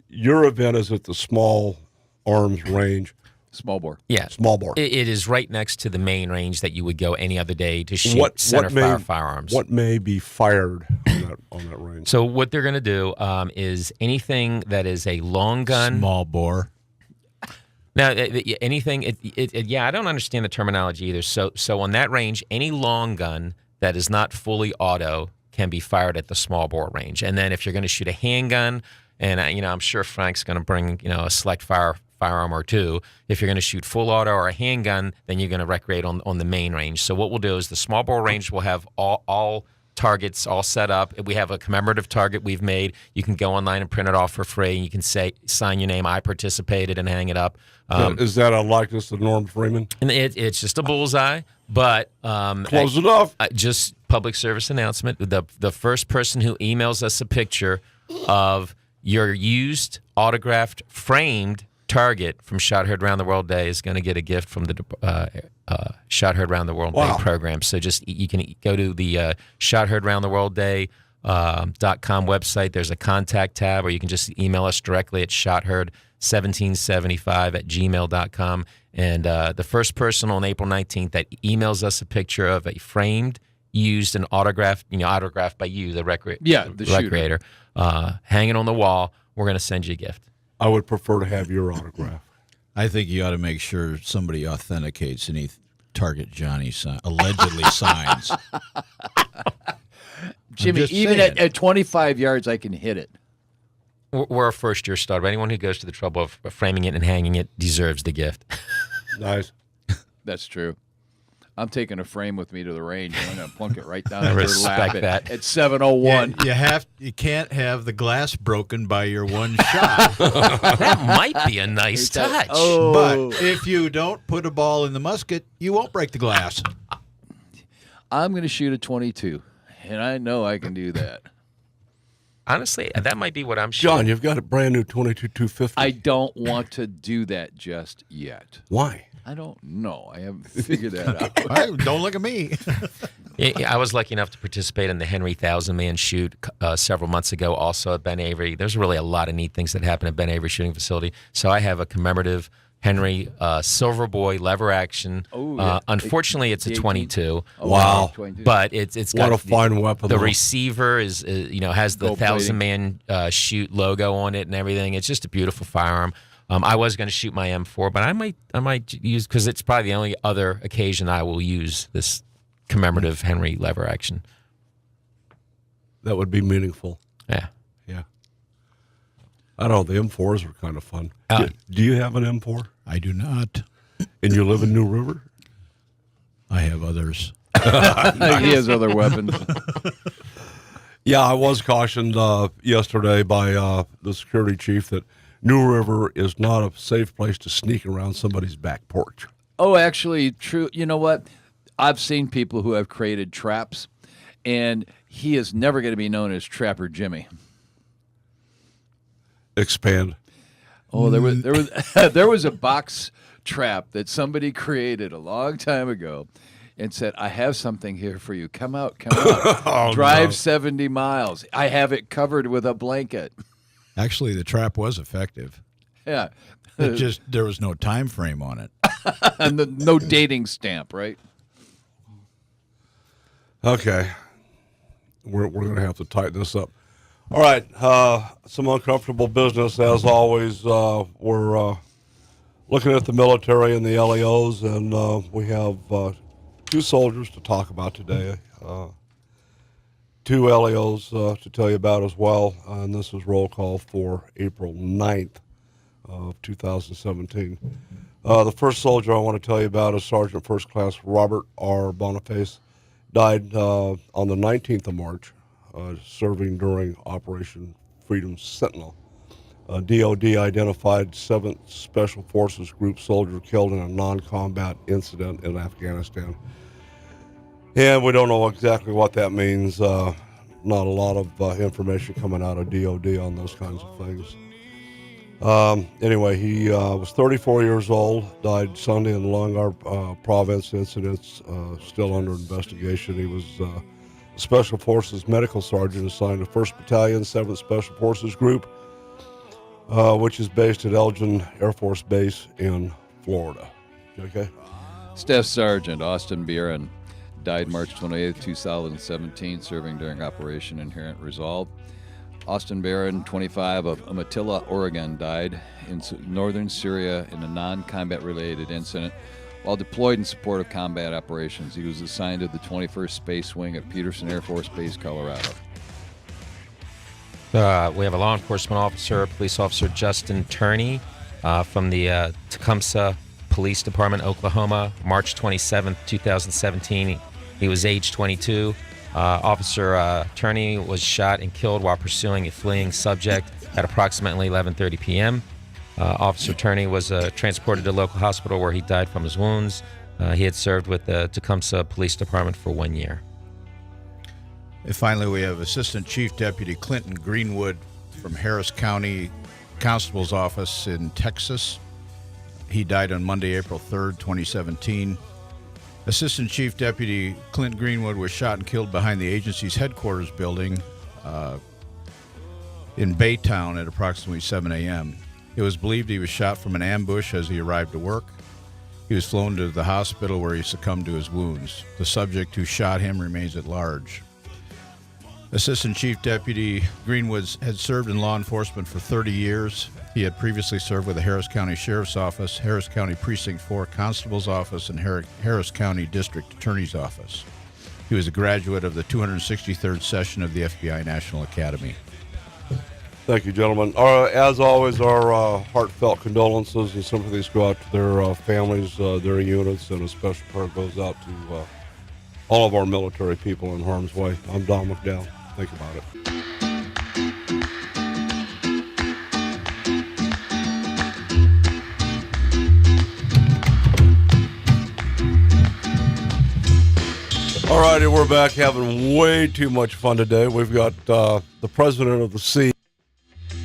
your event is at the Small Arms Range. Small bore. Yeah. Small bore. It is right next to the main range that you would go any other day to shoot center-fire firearms. What may be fired on that range? So what they're going to do is anything that is a long gun. Small bore. Now, anything, I don't understand the terminology either. So on that range, any long gun that is not fully auto can be fired at the small bore range. And then if you're going to shoot a handgun, and I'm sure Frank's going to bring a select firearm or two. If you're going to shoot full auto or a handgun, then you're going to recreate on the main range. So what we'll do is the small bore range will have all targets all set up. We have a commemorative target we've made. You can go online and print it off for free. You can sign your name, I participated, and hang it up. Is that a likeness to Norm Freeman? And it's just a bullseye, but close enough. Just public service announcement. The first person who emails us a picture of your used, autographed, framed target from Shot Heard Round the World Day is going to get a gift from the Shot Heard Round the World Day program. So you can go to the Shot Heard Round the World Day .com website. There's a contact tab, or you can just email us directly at shotheard1775@gmail.com. And the first person on April 19th that emails us a picture of a framed, used, and autographed, autographed by you, the recreator, hanging on the wall, we're going to send you a gift. I would prefer to have your autograph. I think you ought to make sure somebody authenticates any target Johnny allegedly signs. Jimmy, even at 25 yards, I can hit it. We're a first-year starter. Anyone who goes to the trouble of framing it and hanging it deserves the gift. Nice. That's true. I'm taking a frame with me to the range. I'm going to plunk it right down in her respect lap that. at 7:01. You can't have the glass broken by your one shot. That might be a nice touch. Oh. But if you don't put a ball in the musket, you won't break the glass. I'm going to shoot a 22, and I know I can do that. Honestly, that might be what I'm shooting. John, you've got a brand new 22-250. I don't want to do that just yet. Why? I don't know. I haven't figured that out. Don't look at me. I was lucky enough to participate in the Henry 1,000-man shoot several months ago, also at Ben Avery. There's really a lot of neat things that happen at Ben Avery Shooting Facility. So I have a commemorative Henry Silver Boy lever action. Unfortunately, it's a 22. Wow! But it's got what a fine weapon. The receiver has the 1,000-man shoot logo on it and everything. It's just a beautiful firearm. I was going to shoot my M4, but I might use, because it's probably the only other occasion I will use this commemorative Henry lever action. That would be meaningful. Yeah. Yeah. I don't know. The M4s were kind of fun. Do you have an M4? I do not. And you live in New River? I have others. He has other weapons. Yeah, I was cautioned yesterday by the security chief that New River is not a safe place to sneak around somebody's back porch. Oh, actually, true. You know what? I've seen people who have created traps, and he is never going to be known as Trapper Jimmy. Expand. Oh, there was a box trap that somebody created a long time ago and said, I have something here for you. Come out. Oh, Drive no. 70 miles. I have it covered with a blanket. Actually, the trap was effective. Yeah. There was no time frame on it. And no dating stamp, right? Okay. We're going to have to tighten this up. All right. Some uncomfortable business, as always. We're looking at the military and the LEOs, and we have 2 soldiers to talk about today. 2 LEOs to tell you about as well. And this is roll call for April 9th of 2017. The first soldier I want to tell you about is Sergeant First Class Robert R. Boniface. Died on the 19th of March, serving during Operation Freedom Sentinel. DOD identified 7th Special Forces Group soldier killed in a non-combat incident in Afghanistan. And we don't know exactly what that means. Not a lot of information coming out of DOD on those kinds of things. Anyway, he was 34 years old, died Sunday in the Longar Province. Incidents still under investigation. He was a Special Forces Medical Sergeant assigned to 1st Battalion, 7th Special Forces Group, which is based at Elgin Air Force Base in Florida. Okay. Staff Sergeant Austin Buren died March 28, 2017, serving during Operation Inherent Resolve. Austin Barron, 25, of Umatilla, Oregon, died in northern Syria in a non-combat related incident. While deployed in support of combat operations, he was assigned to the 21st Space Wing at Peterson Air Force Base, Colorado. We have a law enforcement officer, police officer Justin Turney from the Tecumseh Police Department, Oklahoma, March 27th, 2017. He was age 22. Officer Turney was shot and killed while pursuing a fleeing subject at approximately 11:30 p.m. Officer Turney was transported to a local hospital where he died from his wounds. He had served with the Tecumseh Police Department for 1 year. And finally, we have Assistant Chief Deputy Clinton Greenwood from Harris County Constable's Office in Texas. He died on Monday, April 3rd, 2017. Assistant Chief Deputy Clint Greenwood was shot and killed behind the agency's headquarters building in Baytown at approximately 7 a.m. It was believed he was shot from an ambush as he arrived to work. He was flown to the hospital where he succumbed to his wounds. The subject who shot him remains at large. Assistant Chief Deputy Greenwood had served in law enforcement for 30 years. He had previously served with the Harris County Sheriff's Office, Harris County Precinct 4 Constable's Office, and Harris County District Attorney's Office. He was a graduate of the 263rd session of the FBI National Academy. Thank you, gentlemen. As always, our heartfelt condolences and sympathies go out to their families, their units, and a special prayer goes out to all of our military people in harm's way. I'm Don McDowell. Think about it. All righty, we're back having way too much fun today. We've got the president of the Sea,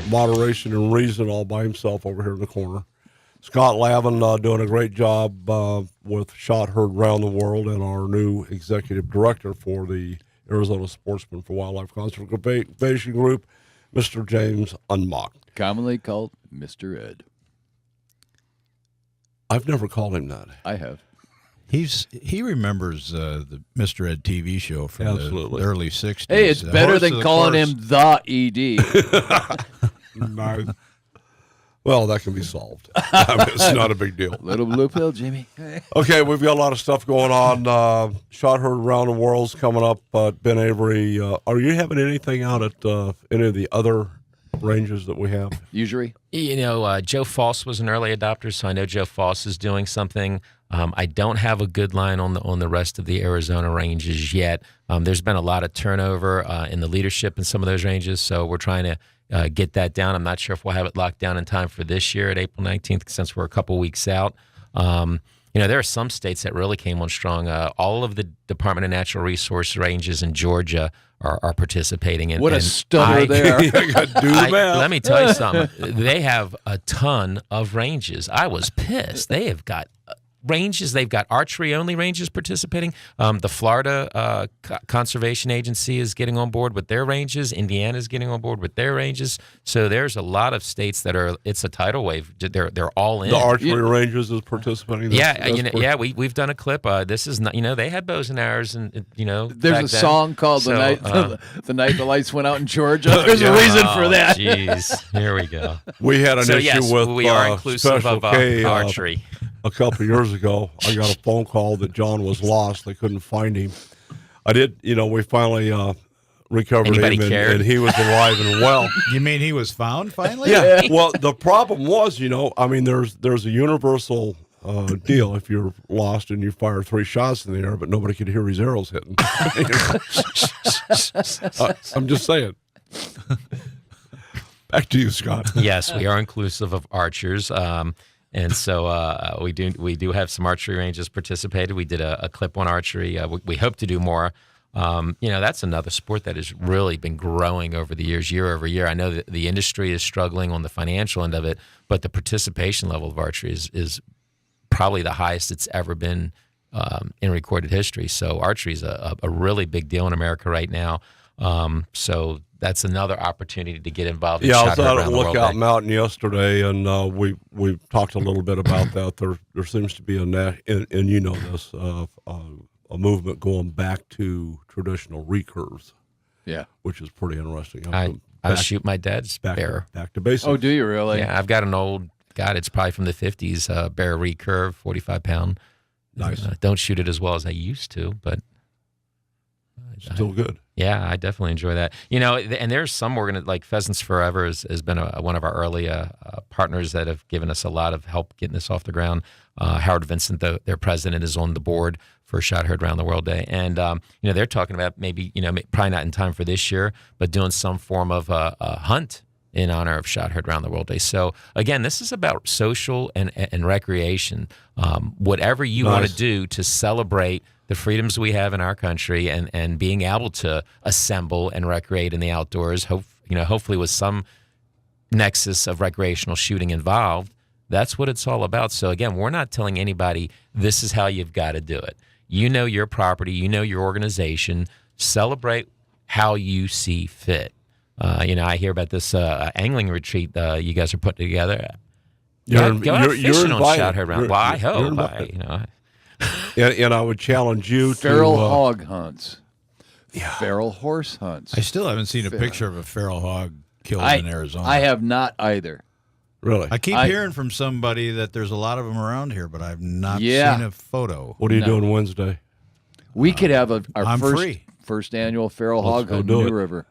Moderation and Reason, all by himself over here in the corner. Scott Lavin doing a great job with Shot Heard Round the World, and our new executive director for the Arizona Sportsmen for Wildlife Conservation Group, Mr. James Unmacht. Commonly called Mr. Ed. I've never called him that. I have. He remembers the Mr. Ed TV show from the early 60s. Hey, it's better than calling him the ED. Nice. Well, that can be solved. I mean, it's not a big deal. Little blue pill, Jimmy. Okay, we've got a lot of stuff going on. Shot heard around the world's coming up. Ben Avery, are you having anything out at any of the other ranges that we have? Usually. Joe Foss was an early adopter, so I know Joe Foss is doing something. I don't have a good line on the rest of the Arizona ranges yet. There's been a lot of turnover in the leadership in some of those ranges, so we're trying to get that down. I'm not sure if we'll have it locked down in time for this year at April 19th, since we're a couple weeks out. There are some states that really came on strong. All of the Department of Natural Resource ranges in Georgia are participating. What a stutter there. Let me tell you something. They have a ton of ranges. I was pissed. They have got ranges. They've got archery-only ranges participating. The Florida Conservation Agency is getting on board with their ranges. Indiana is getting on board with their ranges. So there's a lot of states that it's a tidal wave. They're all in. The archery ranges is participating. We've done a clip. This is not. They had bows and arrows, and There's a song called "The Night the Lights Went Out in Georgia." There's a reason for that. Jeez, here we go. We had an issue with we are inclusive of archery. A couple of years ago, I got a phone call that John was lost. They couldn't find him. We finally recovered him, and he was alive and well. You mean he was found finally? Yeah. Well, the problem was, there's a universal deal. If you're lost and you fire 3 shots in the air, but nobody could hear his arrows hitting. I'm just saying. Back to you, Scott. Yes, we are inclusive of archers. And so we do have some archery ranges participated. We did a clip on archery. We hope to do more. That's another sport that has really been growing over the years, year over year. I know that the industry is struggling on the financial end of it, but the participation level of archery is probably the highest it's ever been in recorded history. So archery is a really big deal in America right now. So that's another opportunity to get involved in shot heard around the world. I was out at Lookout Mountain yesterday, and we talked a little bit about that. There seems to be and you know this, a movement going back to traditional recurves. Yeah, which is pretty interesting. I shoot my dad's bear. Back to basics. Oh, do you really? Yeah, I've got an old. God, it's probably from the 50s. Bear recurve, 45-pound. Nice. Don't shoot it as well as I used to, but still good. Yeah, I definitely enjoy that. And there's some like Pheasants Forever has been one of our early partners that have given us a lot of help getting this off the ground. Howard Vincent, their president, is on the board for Shot Heard Around the World Day. And, they're talking about maybe, probably not in time for this year, but doing some form of a hunt in honor of Shot Heard Around the World Day. So, again, this is about social and recreation. Whatever you want to do to celebrate the freedoms we have in our country and being able to assemble and recreate in the outdoors, hopefully with some nexus of recreational shooting involved, that's what it's all about. So, again, we're not telling anybody this is how you've got to do it. You know your property, you know your organization. Celebrate how you see fit. I hear about this angling retreat you guys are putting together. Go out fishing on Shot Heard Around. Well, I hope. And I would challenge you feral hog hunts. Yeah. Feral horse hunts. I still haven't seen a picture of a feral hog killed in Arizona. I have not either. Really? I keep hearing from somebody that there's a lot of them around here, but I've not seen a photo. What are you doing Wednesday? We could have our first annual feral hog hunt in New River.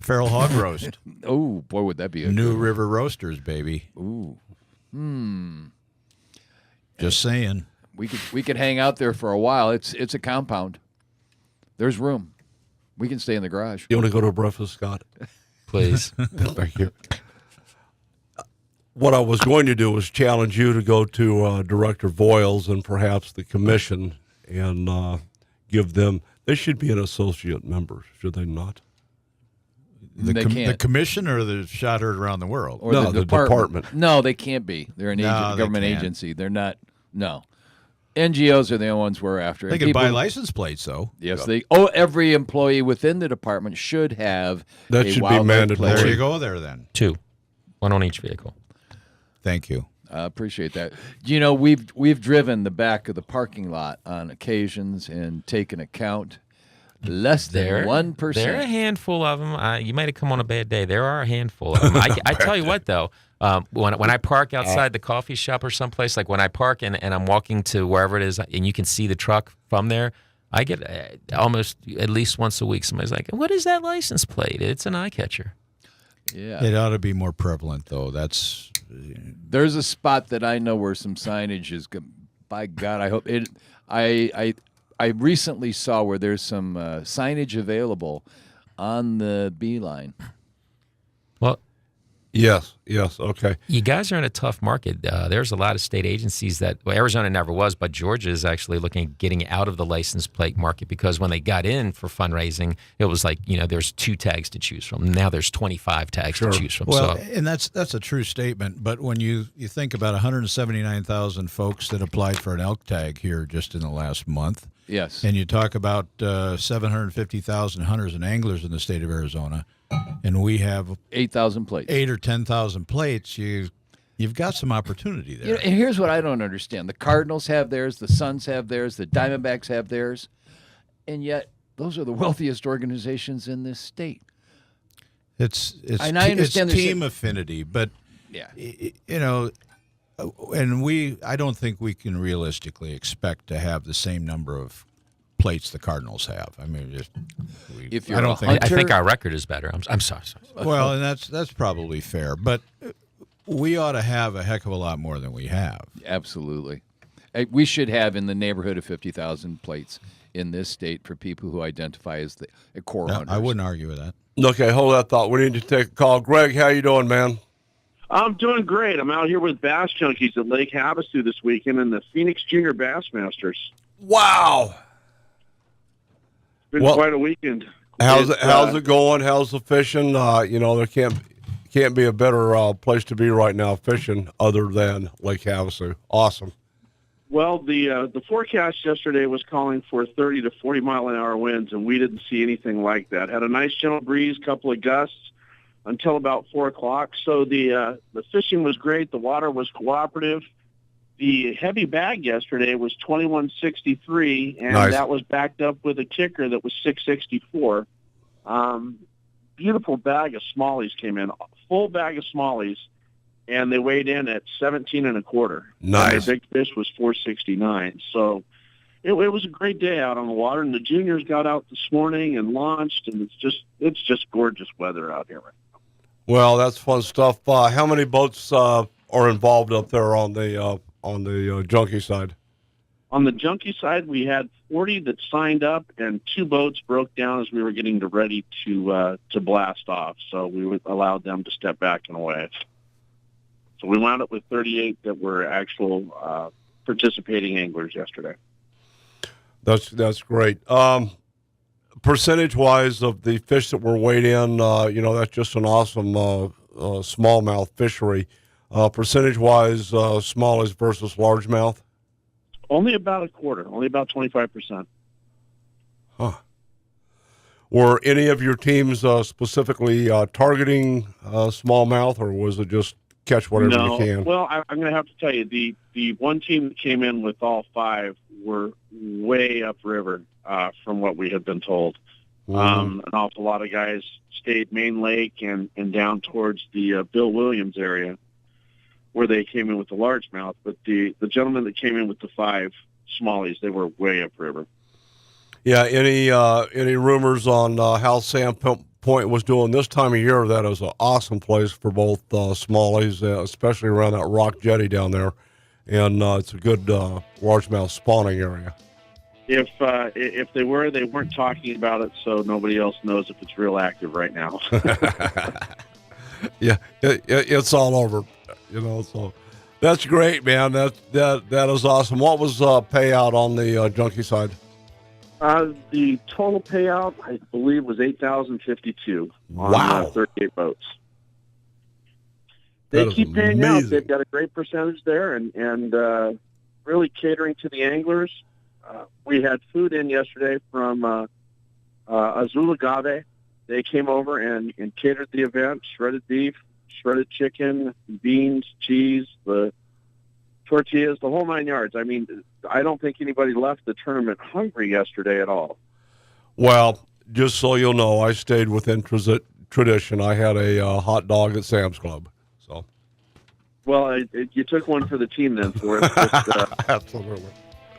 Feral hog roast. Oh, boy, would that be a New River Roasters, baby. Ooh. Just saying. We could hang out there for a while. It's a compound. There's room. We can stay in the garage. You want to go to a breakfast, Scott? Please. Thank you. What I was going to do was challenge you to go to Director Voiles and perhaps the commission and give them. They should be an associate member, should they not? The commission or the Shot Heard Around the World? Or no, the department. No, they can't be. They're an government agency. They're not. No. NGOs are the only ones we're after. They can buy license plates, though. Yes, every employee within the department should have that should be mandatory. There you go there, then. 2. 1 on each vehicle. Thank you. I appreciate that. We've driven the back of the parking lot on occasions and taken account. Less than 1%. There are a handful of them. You might have come on a bad day. There are a handful of them. I tell you what, though, When I park outside the coffee shop or someplace, like when I park and I'm walking to wherever it is, and you can see the truck from there, I get almost at least once a week. Somebody's like, "What is that license plate?" It's an eye catcher. Yeah, it ought to be more prevalent, though. There's a spot that I know where some signage is. By God, I hope it. I recently saw where there's some signage available on the Beeline. Well, yes, okay. You guys are in a tough market. There's a lot of state agencies Arizona never was, but Georgia is actually looking at getting out of the license plate market because when they got in for fundraising, it was like, there's 2 tags to choose from. Now there's 25 tags to choose from. Well, and that's a true statement. But when you think about 179,000 folks that applied for an elk tag here just in the last month, yes, and you talk about 750,000 hunters and anglers in the state of Arizona, and we have 8,000 plates, 8 or 10,000 plates. You've got some opportunity there. And here's what I don't understand: the Cardinals have theirs, the Suns have theirs, the Diamondbacks have theirs, and yet those are the wealthiest organizations in this state. It's and I understand it's team affinity, but yeah, and I don't think we can realistically expect to have the same number of plates the Cardinals have. I mean, I think our record is better. I'm sorry. Well, and that's probably fair, but we ought to have a heck of a lot more than we have. Absolutely, we should have in the neighborhood of 50,000 plates in this state for people who identify as the core hunters. I wouldn't argue with that. Okay, hold that thought. We need to take a call. Greg, how you doing, man? I'm doing great. I'm out here with Bass Junkies at Lake Havasu this weekend in the Phoenix Junior Bassmasters. Wow. It's been quite a weekend. How's it going? How's the fishing? There can't be a better place to be right now fishing other than Lake Havasu. Awesome. Well, the forecast yesterday was calling for 30 to 40 mile an hour winds, and we didn't see anything like that. Had a nice gentle breeze, couple of gusts until about 4 o'clock. So the fishing was great. The water was cooperative. The heavy bag yesterday was 2163, and nice. That was backed up with a kicker that was 664. Beautiful bag of smallies came in, full bag of smallies, and they weighed in at 17 and a quarter. Nice. And their big fish was 469. So it was a great day out on the water, and the juniors got out this morning and launched, and it's just gorgeous weather out here right now. Well, that's fun stuff. How many boats are involved up there on the junkie side? On the junkie side, we had 40 that signed up, and 2 boats broke down as we were getting ready to blast off. So we allowed them to step back and away. So we wound up with 38 that were actual participating anglers yesterday. That's great. Percentage-wise of the fish that were weighed in, that's just an awesome smallmouth fishery. Percentage-wise, smallies versus largemouth? Only about a quarter, only about 25%. Huh. Were any of your teams specifically targeting smallmouth, or was it just catch whatever you can? Well, I'm going to have to tell you, the one team that came in with all 5 were way upriver from what we had been told. Mm-hmm. An awful lot of guys stayed Main Lake and down towards the Bill Williams area, where they came in with the largemouth, but the gentleman that came in with the 5 smallies, they were way upriver. Yeah, any rumors on how Sandpoint was doing this time of year? That is an awesome place for both smallies, especially around that rock jetty down there, and it's a good largemouth spawning area. If they weren't talking about it, so nobody else knows if it's real active right now. Yeah, it's all over. So that's great, man. That is awesome. What was payout on the junkie side? The total payout, I believe, was $8,052 on 38 boats. They keep paying out. They've got a great percentage there, and really catering to the anglers. We had food in yesterday from Azul Agave. They came over and catered the event, shredded beef, shredded chicken, beans, cheese, the tortillas, the whole 9 yards. I mean, I don't think anybody left the tournament hungry yesterday at all. Well, just so you'll know, I stayed within tradition. I had a hot dog at Sam's Club. So Well, you took one for the team then for us. Just, Absolutely.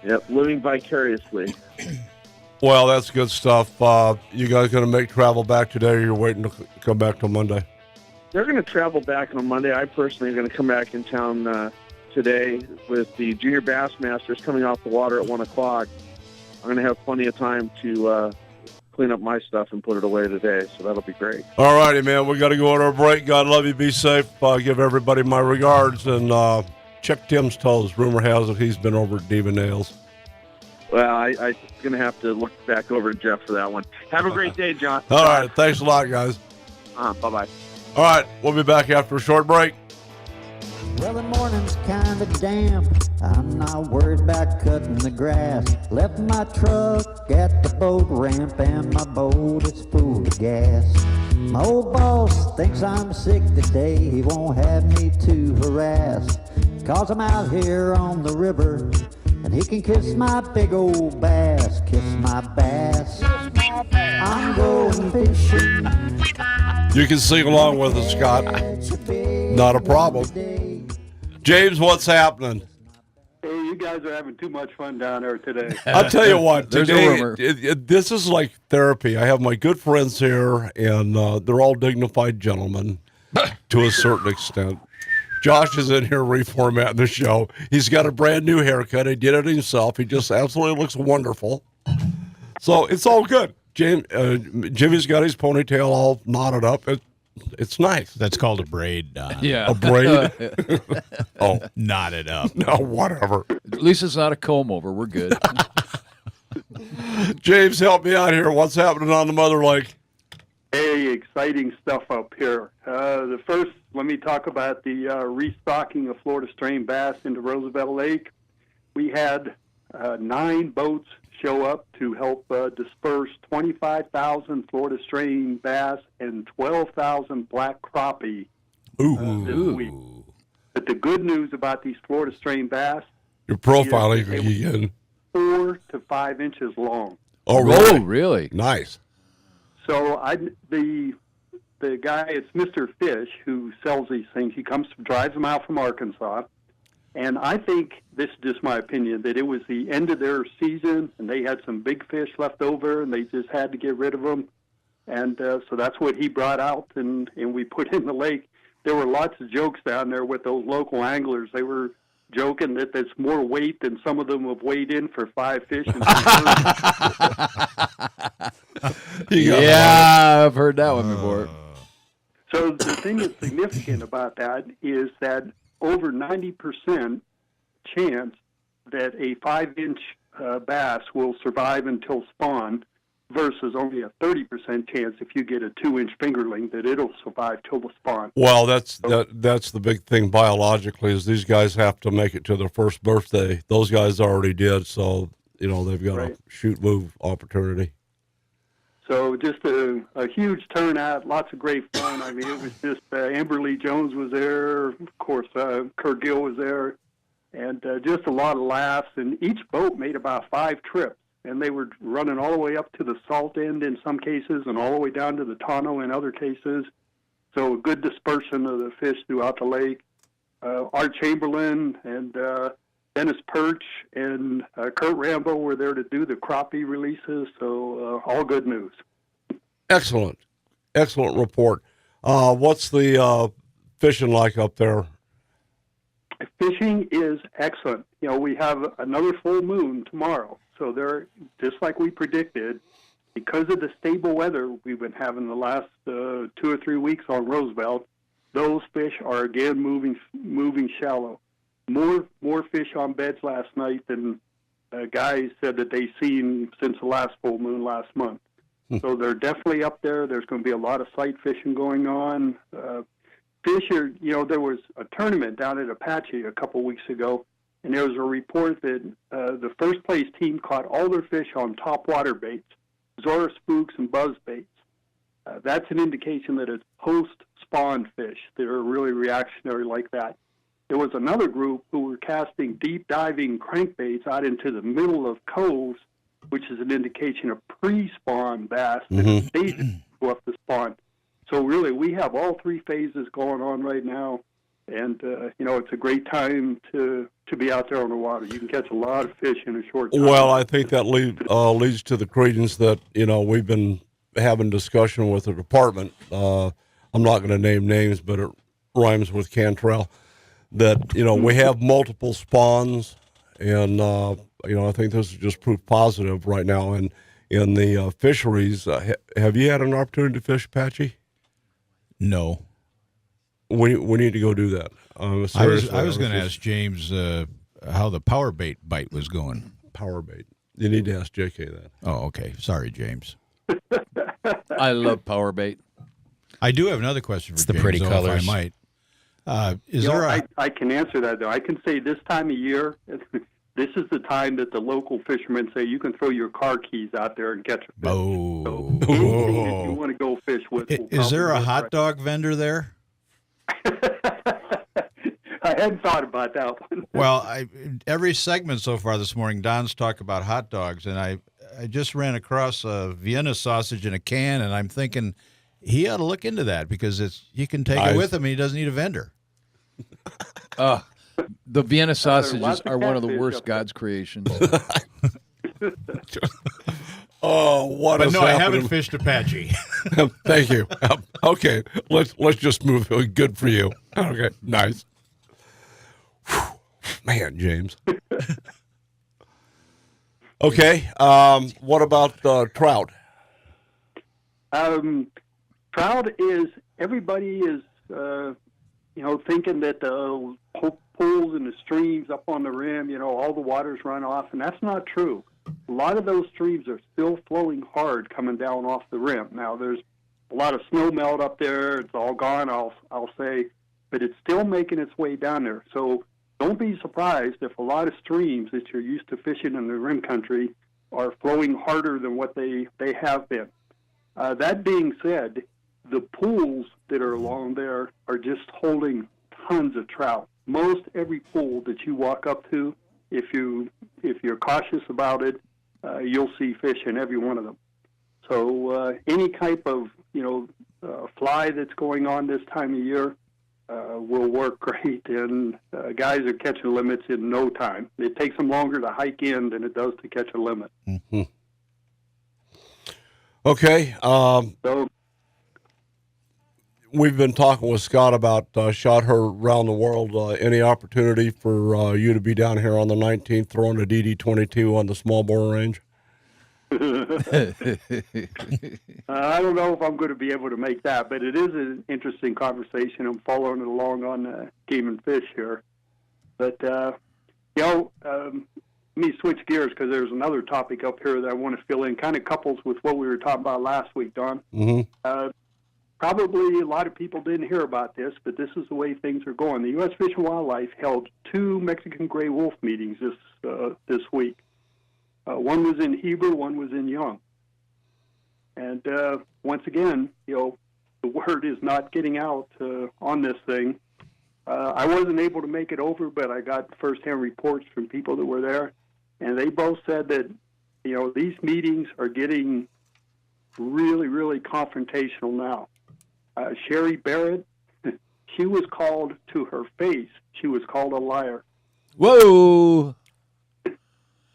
Yep, living vicariously. Well, that's good stuff. You guys going to make travel back today, or you're waiting to come back till Monday? They're going to travel back on Monday. I personally am going to come back in town today with the Junior Bass Masters coming off the water at 1 o'clock. I'm going to have plenty of time to clean up my stuff and put it away today, so that'll be great. All righty, man. We got to go on our break. God love you. Be safe. Give everybody my regards, and check Tim's toes. Rumor has it he's been over at Diva Nails. Well, I'm going to have to look back over to Jeff for that one. Have a great day, John. All right. Thanks a lot, guys. Bye-bye. All right. We'll be back after a short break. Well, the morning's kind of damp. I'm not worried about cutting the grass. Left my truck at the boat ramp and my boat is full of gas. My old boss thinks I'm sick today. He won't have me to harass. 'Cause I'm out here on the river and he can kiss my big old bass. Kiss my bass. I'm going fishing. You can sing along with us, Scott. Not a problem. James, what's happening? Hey, you guys are having too much fun down there today. I'll tell you what, There's today, a rumor. This is like therapy. I have my good friends here, and they're all dignified gentlemen to a certain extent. Josh is in here reformatting the show. He's got a brand new haircut. He did it himself. He just absolutely looks wonderful. So it's all good. Jimmy's got his ponytail all knotted up. It's nice. That's called a braid, Don. Yeah. A braid? Oh. Knotted up. No, whatever. At least it's not a comb over. We're good. James, help me out here. What's happening on the Mother Lake? Hey, exciting stuff up here. The first, let me talk about the restocking of Florida strain bass into Roosevelt Lake. We had 9 boats show up to help disperse 25,000 Florida strain bass and 12,000 black crappie this week. But the good news about these Florida strain bass, You're profiling again. 4 to 5 inches long. Oh, really? Oh, really? Nice. So the guy, it's Mr. Fish, who sells these things. He drives them out from Arkansas. And I think, this is just my opinion, that it was the end of their season, and they had some big fish left over, and they just had to get rid of them. And so that's what he brought out, and we put in the lake. There were lots of jokes down there with those local anglers. They were joking that there's more weight than some of them have weighed in for 5 fish. Yeah, I've heard that one before. So the thing that's significant about that is that over 90% chance that a 5-inch bass will survive until spawn versus only a 30% chance if you get a 2-inch fingerling that it'll survive till the spawn. Well, that's the big thing biologically is these guys have to make it to their first birthday. Those guys already did, so they've got a shoot-move opportunity. So just a huge turnout, lots of great fun. I mean, it was just Amber Lee Jones was there, of course, Kurt Gill was there, and just a lot of laughs. And each boat made about 5 trips, and they were running all the way up to the salt end in some cases and all the way down to the tonneau in other cases. So a good dispersion of the fish throughout the lake. Art Chamberlain and Dennis Perch and Kurt Rambo were there to do the crappie releases, so all good news. Excellent report. What's the fishing like up there? Fishing is excellent. We have another full moon tomorrow, so they're just like we predicted. Because of the stable weather we've been having the last 2 or 3 weeks on Roosevelt, those fish are again moving shallow. More fish on beds last night than guys said that they've seen since the last full moon last month. So they're definitely up there. There's going to be a lot of sight fishing going on. Fish are, there was a tournament down at Apache a couple weeks ago, and there was a report that the first place team caught all their fish on top water baits, Zora spooks and buzz baits. That's an indication that it's post-spawn fish that are really reactionary like that. There was another group who were casting deep diving crankbaits out into the middle of coves, which is an indication of pre-spawn bass that they go up to spawn. So really, we have all 3 phases going on right now. And it's a great time to be out there on the water. You can catch a lot of fish in a short time. Well, I think that leads to the credence that we've been having discussion with the department. I'm not going to name names, but it rhymes with Cantrell. That we have multiple spawns, and I think this is just proof positive right now. And in the fisheries, have you had an opportunity to fish Apache? No. We need to go do that. I was going to ask James how the power bait bite was going. Power bait. You need to ask JK that. Oh, okay. Sorry, James. I love power bait. I do have another question for it's James, the pretty though, colors. if I might. I can answer that, though. I can say this time of year, this is the time that the local fishermen say you can throw your car keys out there and catch a fish. Oh. So anything that you want to go fish with. Is there a hot dog vendor there? I hadn't thought about that one. Well, every segment so far this morning, Don's talked about hot dogs, and I just ran across a Vienna sausage in a can, and I'm thinking he ought to look into that because he can take it with him and he doesn't need a vendor. The Vienna sausages are one of the worst God's creations. Oh, what But is no, I happening? haven't fished Apache. Thank you. Okay, let's just move. Good for you. Okay, nice. Whew. Man, James. Okay, what about trout? Trout is, everybody is, thinking that the pools and the streams up on the rim, all the waters run off, and that's not true. A lot of those streams are still flowing hard coming down off the rim. Now, there's a lot of snow melt up there. It's all gone, I'll say, but it's still making its way down there. So don't be surprised if a lot of streams that you're used to fishing in the rim country are flowing harder than what they have been. That being said, the pools that are along there are just holding tons of trout. Most every pool that you walk up to, if you're cautious about it, you'll see fish in every one of them. So any type of fly that's going on this time of year will work great, and guys are catching limits in no time. It takes them longer to hike in than it does to catch a limit. Mm-hmm. Okay. So we've been talking with Scott about shot her around the world. Any opportunity for you to be down here on the 19th throwing a DD-22 on the small bore range? I don't know if I'm going to be able to make that, but it is an interesting conversation. I'm following it along on Game and Fish here. But, let me switch gears because there's another topic up here that I want to fill in, kind of couples with what we were talking about last week, Don. Mm-hmm. Probably a lot of people didn't hear about this, but this is the way things are going. The U.S. Fish and Wildlife held 2 Mexican gray wolf meetings this week. One was in Heber, one was in Young. And once again, the word is not getting out on this thing. I wasn't able to make it over, but I got firsthand reports from people that were there, and they both said that, these meetings are getting really, really confrontational now. Sherry Barrett, she was called to her face. She was called a liar. Whoa!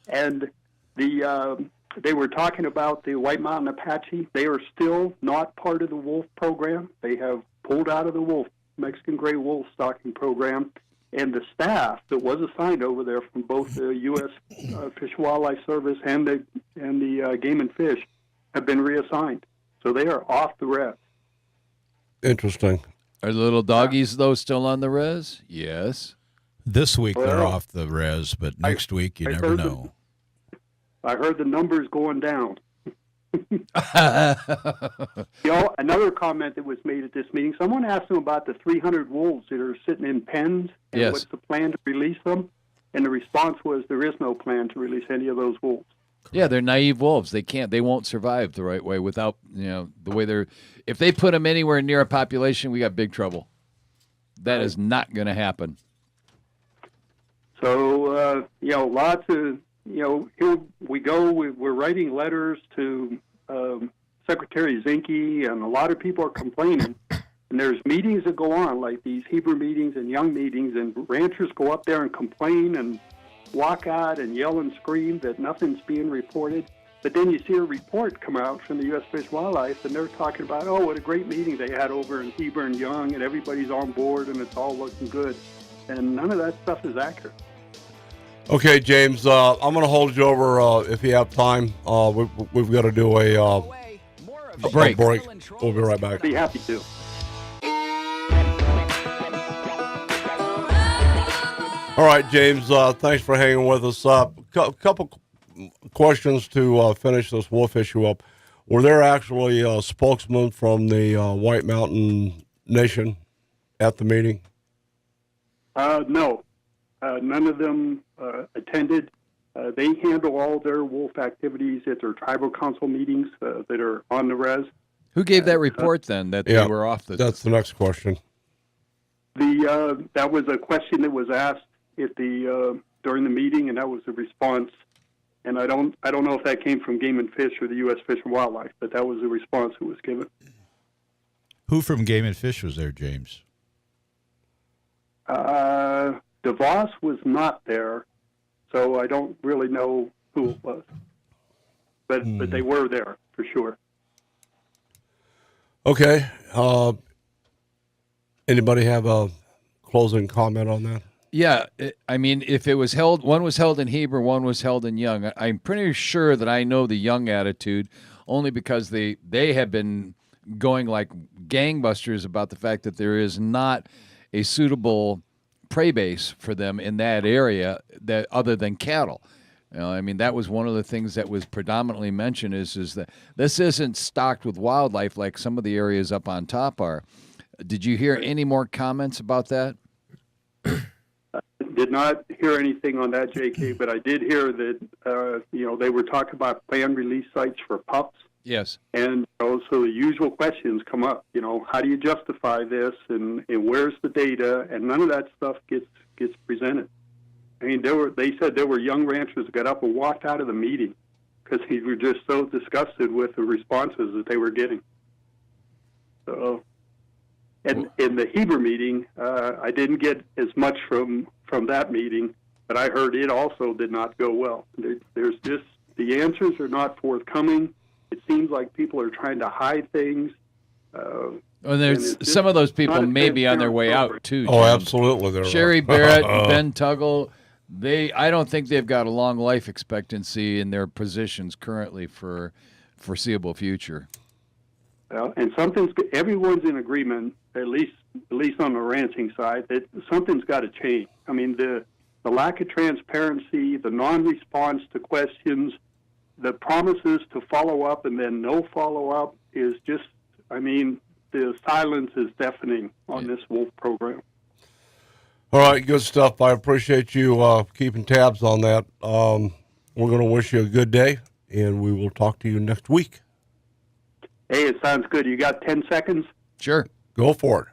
And they were talking about the White Mountain Apache. They are still not part of the wolf program. They have pulled out of the Mexican gray wolf stocking program. And the staff that was assigned over there from both the U.S. Fish and Wildlife Service and the Game and Fish have been reassigned. So they are off the res. Interesting. Are the little doggies, though, still on the res? Yes. This week they're off the res, but next week you never know. I heard the numbers going down. Another comment that was made at this meeting, someone asked them about the 300 wolves that are sitting in pens and yes. What's the plan to release them? And the response was there is no plan to release any of those wolves. Yeah, they're naive wolves. They won't survive the right way without, the way they're, if they put them anywhere near a population, we got big trouble. That is not going to happen. So, lots of, here we go. We're writing letters to Secretary Zinke, and a lot of people are complaining And there's meetings that go on, like these Hebrew meetings and young meetings, and ranchers go up there and complain and walk out and yell and scream that nothing's being reported. But then you see a report come out from the U.S. Fish and Wildlife, and they're talking about, oh, what a great meeting they had over in Heber and Young, and everybody's on board, and it's all looking good. And none of that stuff is accurate. Okay, James, I'm going to hold you over if you have time. We've got to do a break. We'll be right back. I'd be happy to. All right, James, thanks for hanging with us. Couple questions to finish this wolf issue up. Were there actually spokesmen from the White Mountain Nation at the meeting? No. None of them attended. They handle all their wolf activities at their tribal council meetings that are on the res. Who gave that report then that they were off the... That's the next question. That was a question that was asked at during the meeting, and that was the response. And I don't know if that came from Game and Fish or the U.S. Fish and Wildlife, but that was the response that was given. Who from Game and Fish was there, James? DeVos was not there, so I don't really know who it was. But they were there for sure. Okay. Anybody have a closing comment on that? Yeah, I mean, if it was held, one was held in Heber, one was held in Young. I'm pretty sure that I know the Young attitude, only because they have been going like gangbusters about the fact that there is not a suitable prey base for them in that area that other than cattle. You know, I mean, that was one of the things that was predominantly mentioned is that this isn't stocked with wildlife like some of the areas up on top are. Did you hear any more comments about that? Did not hear anything on that, JK, but I did hear that, they were talking about planned release sites for pups. Yes. And so the usual questions come up, how do you justify this and where's the data? And none of that stuff gets presented. I mean, they said there were young ranchers that got up and walked out of the meeting because they were just so disgusted with the responses that they were getting. So, and in the Heber meeting, I didn't get as much from that meeting, but I heard it also did not go well. There's just, the answers are not forthcoming. It seems like people are trying to hide things. There's some of those people may be on their way out too. Oh, absolutely. Sherry Barrett, Ben Tuggle, I don't think they've got a long life expectancy in their positions currently for foreseeable future. Well, and everyone's in agreement, at least on the ranching side, that something's got to change. I mean, the lack of transparency, the non-response to questions, the promises to follow up and then no follow-up is just, the silence is deafening on this wolf program. All right, good stuff. I appreciate you keeping tabs on that. We're going to wish you a good day, and we will talk to you next week. Hey, it sounds good. You got 10 seconds? Sure. Go for it.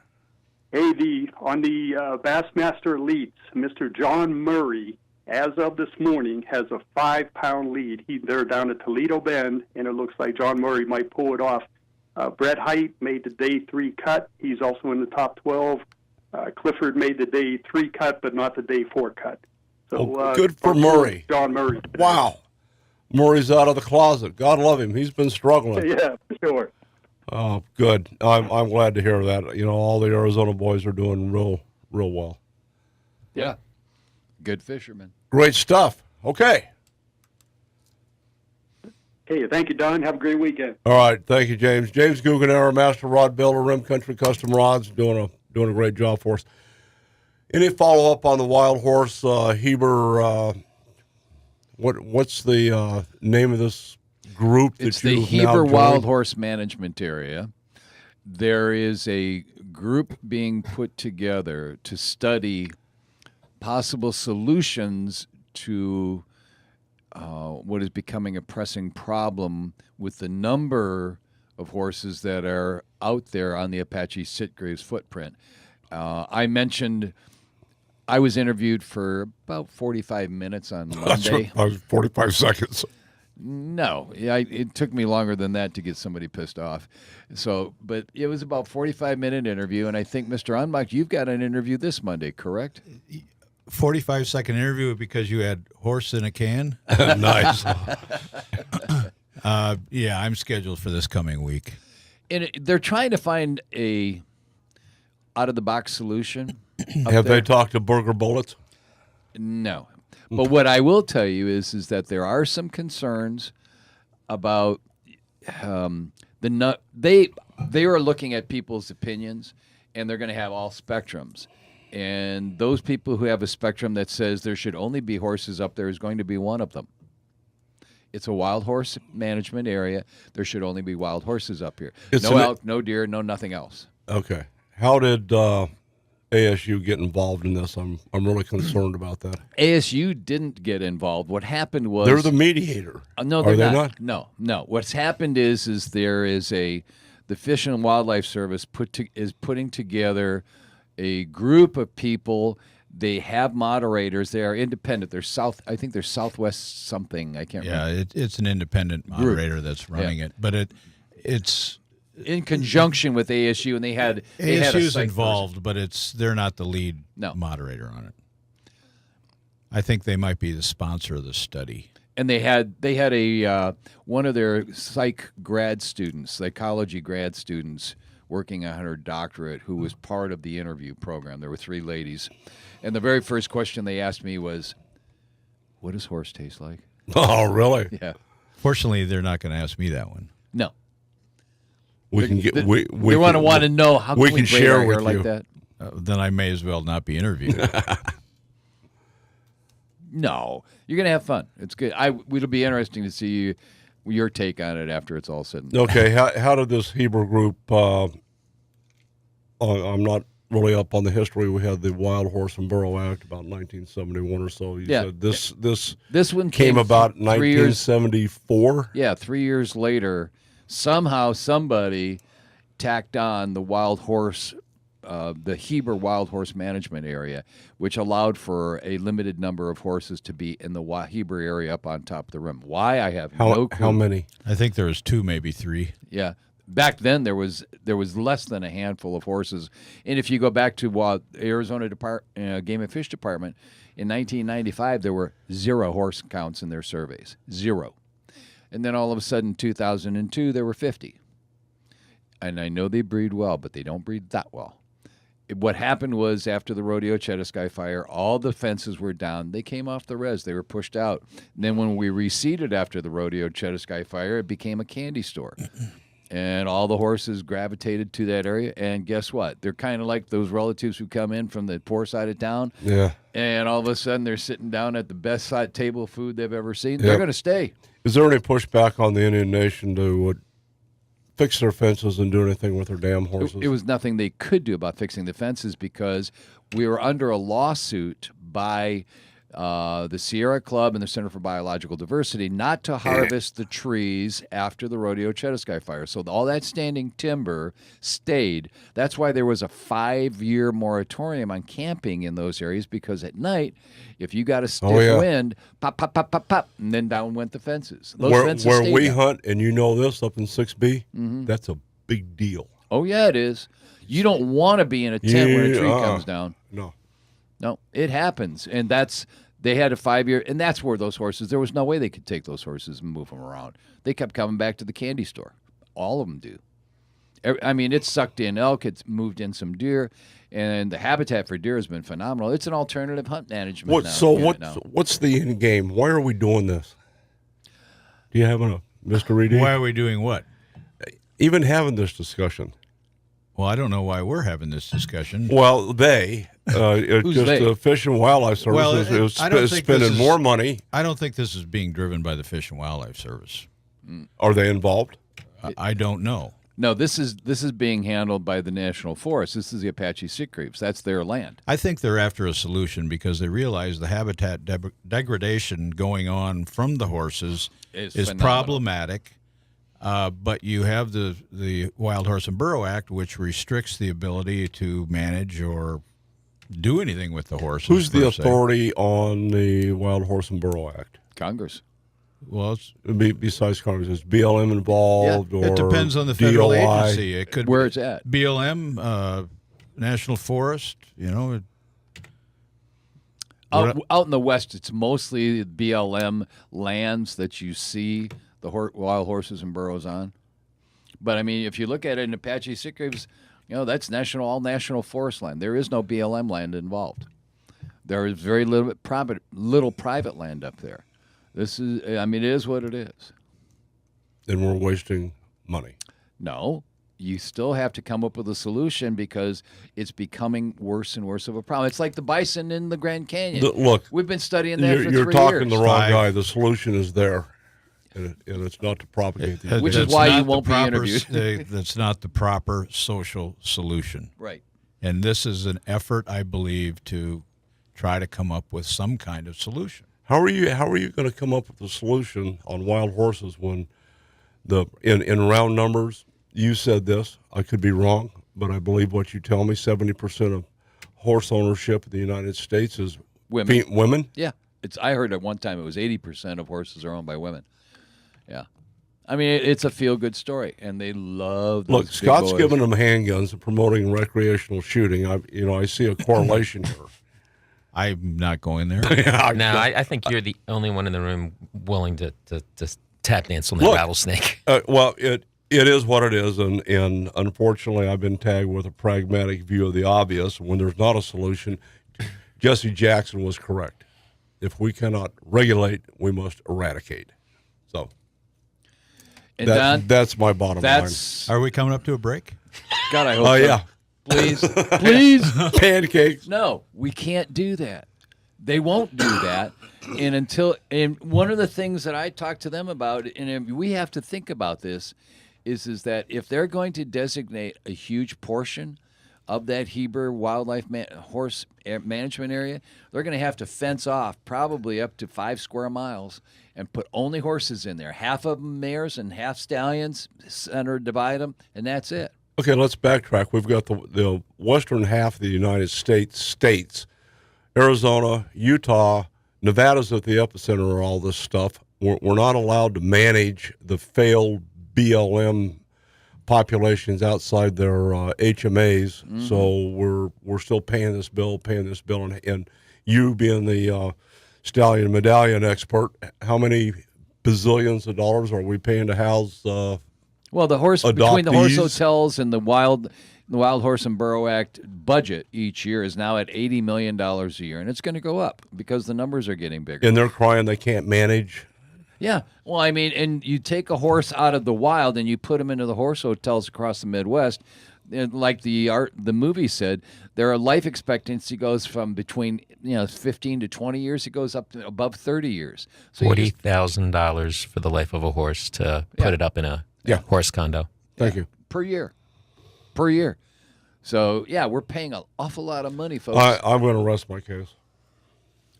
Hey, on the Bassmaster Elites, Mr. John Murray, as of this morning, has a 5-pound lead. They're down at Toledo Bend, and it looks like John Murray might pull it off. Brett Height made the day 3 cut. He's also in the top 12. Clifford made the day 3 cut, but not the day 4 cut. So good for Murray. John Murray. Today. Wow. Murray's out of the closet. God love him. He's been struggling. Yeah, for sure. Oh, good. I'm glad to hear that. All the Arizona boys are doing real well. Yeah. Good fishermen. Great stuff. Okay. Hey, thank you, Don. Have a great weekend. All right. Thank you, James. James Guggenauer, Master Rod Builder, Rim Country Custom Rods, doing a great job for us. Any follow-up on the wild horse Heber? What's the name of this group that it's the you've Heber now joined? Wild Horse Management Area. There is a group being put together to study possible solutions to what is becoming a pressing problem with the number of horses that are out there on the Apache Sitgraves footprint. I mentioned I was interviewed for about 45 minutes on Monday. That's 45 seconds. No, it took me longer than that to get somebody pissed off. So, but it was about 45-minute interview, and I think, Mr. Unmacht, you've got an interview this Monday, correct? 45-second interview because you had horse in a can? Nice. Yeah, I'm scheduled for this coming week. And they're trying to find a out-of-the-box solution. Have they talked to Burger Bullets? No. But what I will tell you is that there are some concerns about they are looking at people's opinions, and they're going to have all spectrums. And those people who have a spectrum that says there should only be horses up there is going to be one of them. It's a wild horse management area. There should only be wild horses up here. No elk, no deer, no nothing else. Okay. How did ASU get involved in this? I'm really concerned about that. ASU didn't get involved. What happened was they're the mediator. No, Are they're they not. No. What's happened is there is the Fish and Wildlife Service is putting together a group of people. They have moderators. They are independent. I think they're Southwest something. I can't remember. Yeah, it's an independent moderator that's running it, but it's in conjunction with ASU, and they had ASU's involved, but they're not the lead moderator on it. I think they might be the sponsor of the study. And they had a one of their psychology grad students working on her doctorate who was part of the interview program. There were 3 ladies. And the very first question they asked me was, what does horse taste like? Oh, really? Yeah. Fortunately, they're not going to ask me that one. No. We want to know how we can share with like you. that. Then I may as well not be interviewed. No, you're going to have fun. It's good. It'll be interesting to see your take on it after it's all said and done. Okay, how did this Hebrew group? I'm not really up on the history. We had the Wild Horse and Burro Act about 1971 or so. You said this one came about 1974. Yeah, 3 years later, somehow somebody tacked on the wild horse. The Heber Wild Horse Management Area, which allowed for a limited number of horses to be in the Heber area up on top of the rim. Why, I have no clue. How many? I think there was 2, maybe 3. Yeah. Back then, there was less than a handful of horses. And if you go back to Arizona Game and Fish Department, in 1995, there were 0 horse counts in their surveys. 0. And then all of a sudden, 2002, there were 50. And I know they breed well, but they don't breed that well. What happened was after the Rodeo Chetasky fire, all the fences were down. They came off the res. They were pushed out. And then when we reseeded after the Rodeo Chetasky fire, it became a candy store. And all the horses gravitated to that area. And guess what? They're kind of like those relatives who come in from the poor side of town. Yeah. And all of a sudden, they're sitting down at the best side table of food they've ever seen. They're going to stay. Is there any pushback on the Indian Nation to fix their fences and do anything with their damn horses? It was nothing they could do about fixing the fences because we were under a lawsuit by the Sierra Club and the Center for Biological Diversity not to harvest the trees after the Rodeo Chetasky fire. So all that standing timber stayed. That's why there was a 5-year moratorium on camping in those areas, because at night, if you got a stiff wind, pop, pop, pop, pop, pop, and then down went the fences. Those fences where stayed we down. hunt, and you know this, up in 6B, that's a big deal. Oh, yeah, it is. You don't want to be in a tent when a tree comes down. No, it happens. And they had a 5-year, and that's where those horses, there was no way they could take those horses and move them around. They kept coming back to the candy store. All of them do. I mean, it's sucked in elk, it's moved in some deer, and the habitat for deer has been phenomenal. It's an alternative hunt management now. What's the end game? Why are we doing this? Do you have Mr. Reedy? Why are we doing what? Even having this discussion. Well, I don't know why we're having this discussion. Well, the Fish and Wildlife Service is spending more money. I don't think this is being driven by the Fish and Wildlife Service. Are they involved? I don't know. No, this is being handled by the National Forest. This is the Apache Sitgreaves. That's their land. I think they're after a solution because they realize the habitat degradation going on from the horses is problematic. But you have the Wild Horse and Burro Act, which restricts the ability to manage or do anything with the horses. Who's the authority on the Wild Horse and Burro Act? Congress. Well, besides Congress, is BLM involved? Yeah. Or it depends on the federal DOI? agency. It could where it's at. BLM, National Forest. Out in the West, it's mostly BLM lands that you see the wild horses and burros on. But I mean, if you look at it in Apache Sitgreaves, that's all national forest land. There is no BLM land involved. There is very little private land up there. It is what it is. And we're wasting money. No, you still have to come up with a solution because it's becoming worse and worse of a problem. It's like the bison in the Grand Canyon. Look, we've been studying that for 3 years. You're talking the wrong guy. The solution is there, and it's not to propagate the which is why you won't be interviewed. That's not the proper social solution. Right. And this is an effort, I believe, to try to come up with some kind of solution. How are you going to come up with a solution on wild horses when in round numbers, you said this, I could be wrong, but I believe what you tell me, 70% of horse ownership in the United States is women? Yeah. I heard at one time it was 80% of horses are owned by women. Yeah. I mean, it's a feel-good story, and they love those Look, Scott's big boys. giving them handguns and promoting recreational shooting. I see a correlation here. I'm not going there. No, I think you're the only one in the room willing to tap dance on that rattlesnake. Well, it is what it is, and unfortunately, I've been tagged with a pragmatic view of the obvious. When there's not a solution, Jesse Jackson was correct. If we cannot regulate, we must eradicate. So that's my bottom line. Are we coming up to a break? God, I hope so. Yeah. Please. Pancakes. No, we can't do that. They won't do that. And one of the things that I talk to them about, and we have to think about this, is that if they're going to designate a huge portion of that Heber Wildlife Horse Management Area, they're going to have to fence off probably up to 5 square miles and put only horses in there. Half of them mares and half stallions, center divide them, and that's it. Okay, let's backtrack. We've got the western half of the United States, Arizona, Utah, Nevada's at the epicenter of all this stuff. We're not allowed to manage the failed BLM populations outside their HMAs, so we're still paying this bill, and you being the stallion medallion expert, how many bazillions of dollars are we paying to house Well, between the horse hotels and the Wild Horse and Burro Act budget each year is now at $80 million a year, and it's going to go up because the numbers are getting bigger. And they're crying they can't manage. Yeah. Well, I mean, and you take a horse out of the wild and you put him into the horse hotels across the Midwest, and like the movie said, their life expectancy goes from between 15 to 20 years. It goes up to above 30 years. So $40,000 for the life of a horse to put it up in a horse condo. Thank you. Per year. So, we're paying an awful lot of money, folks. I'm going to rest my case.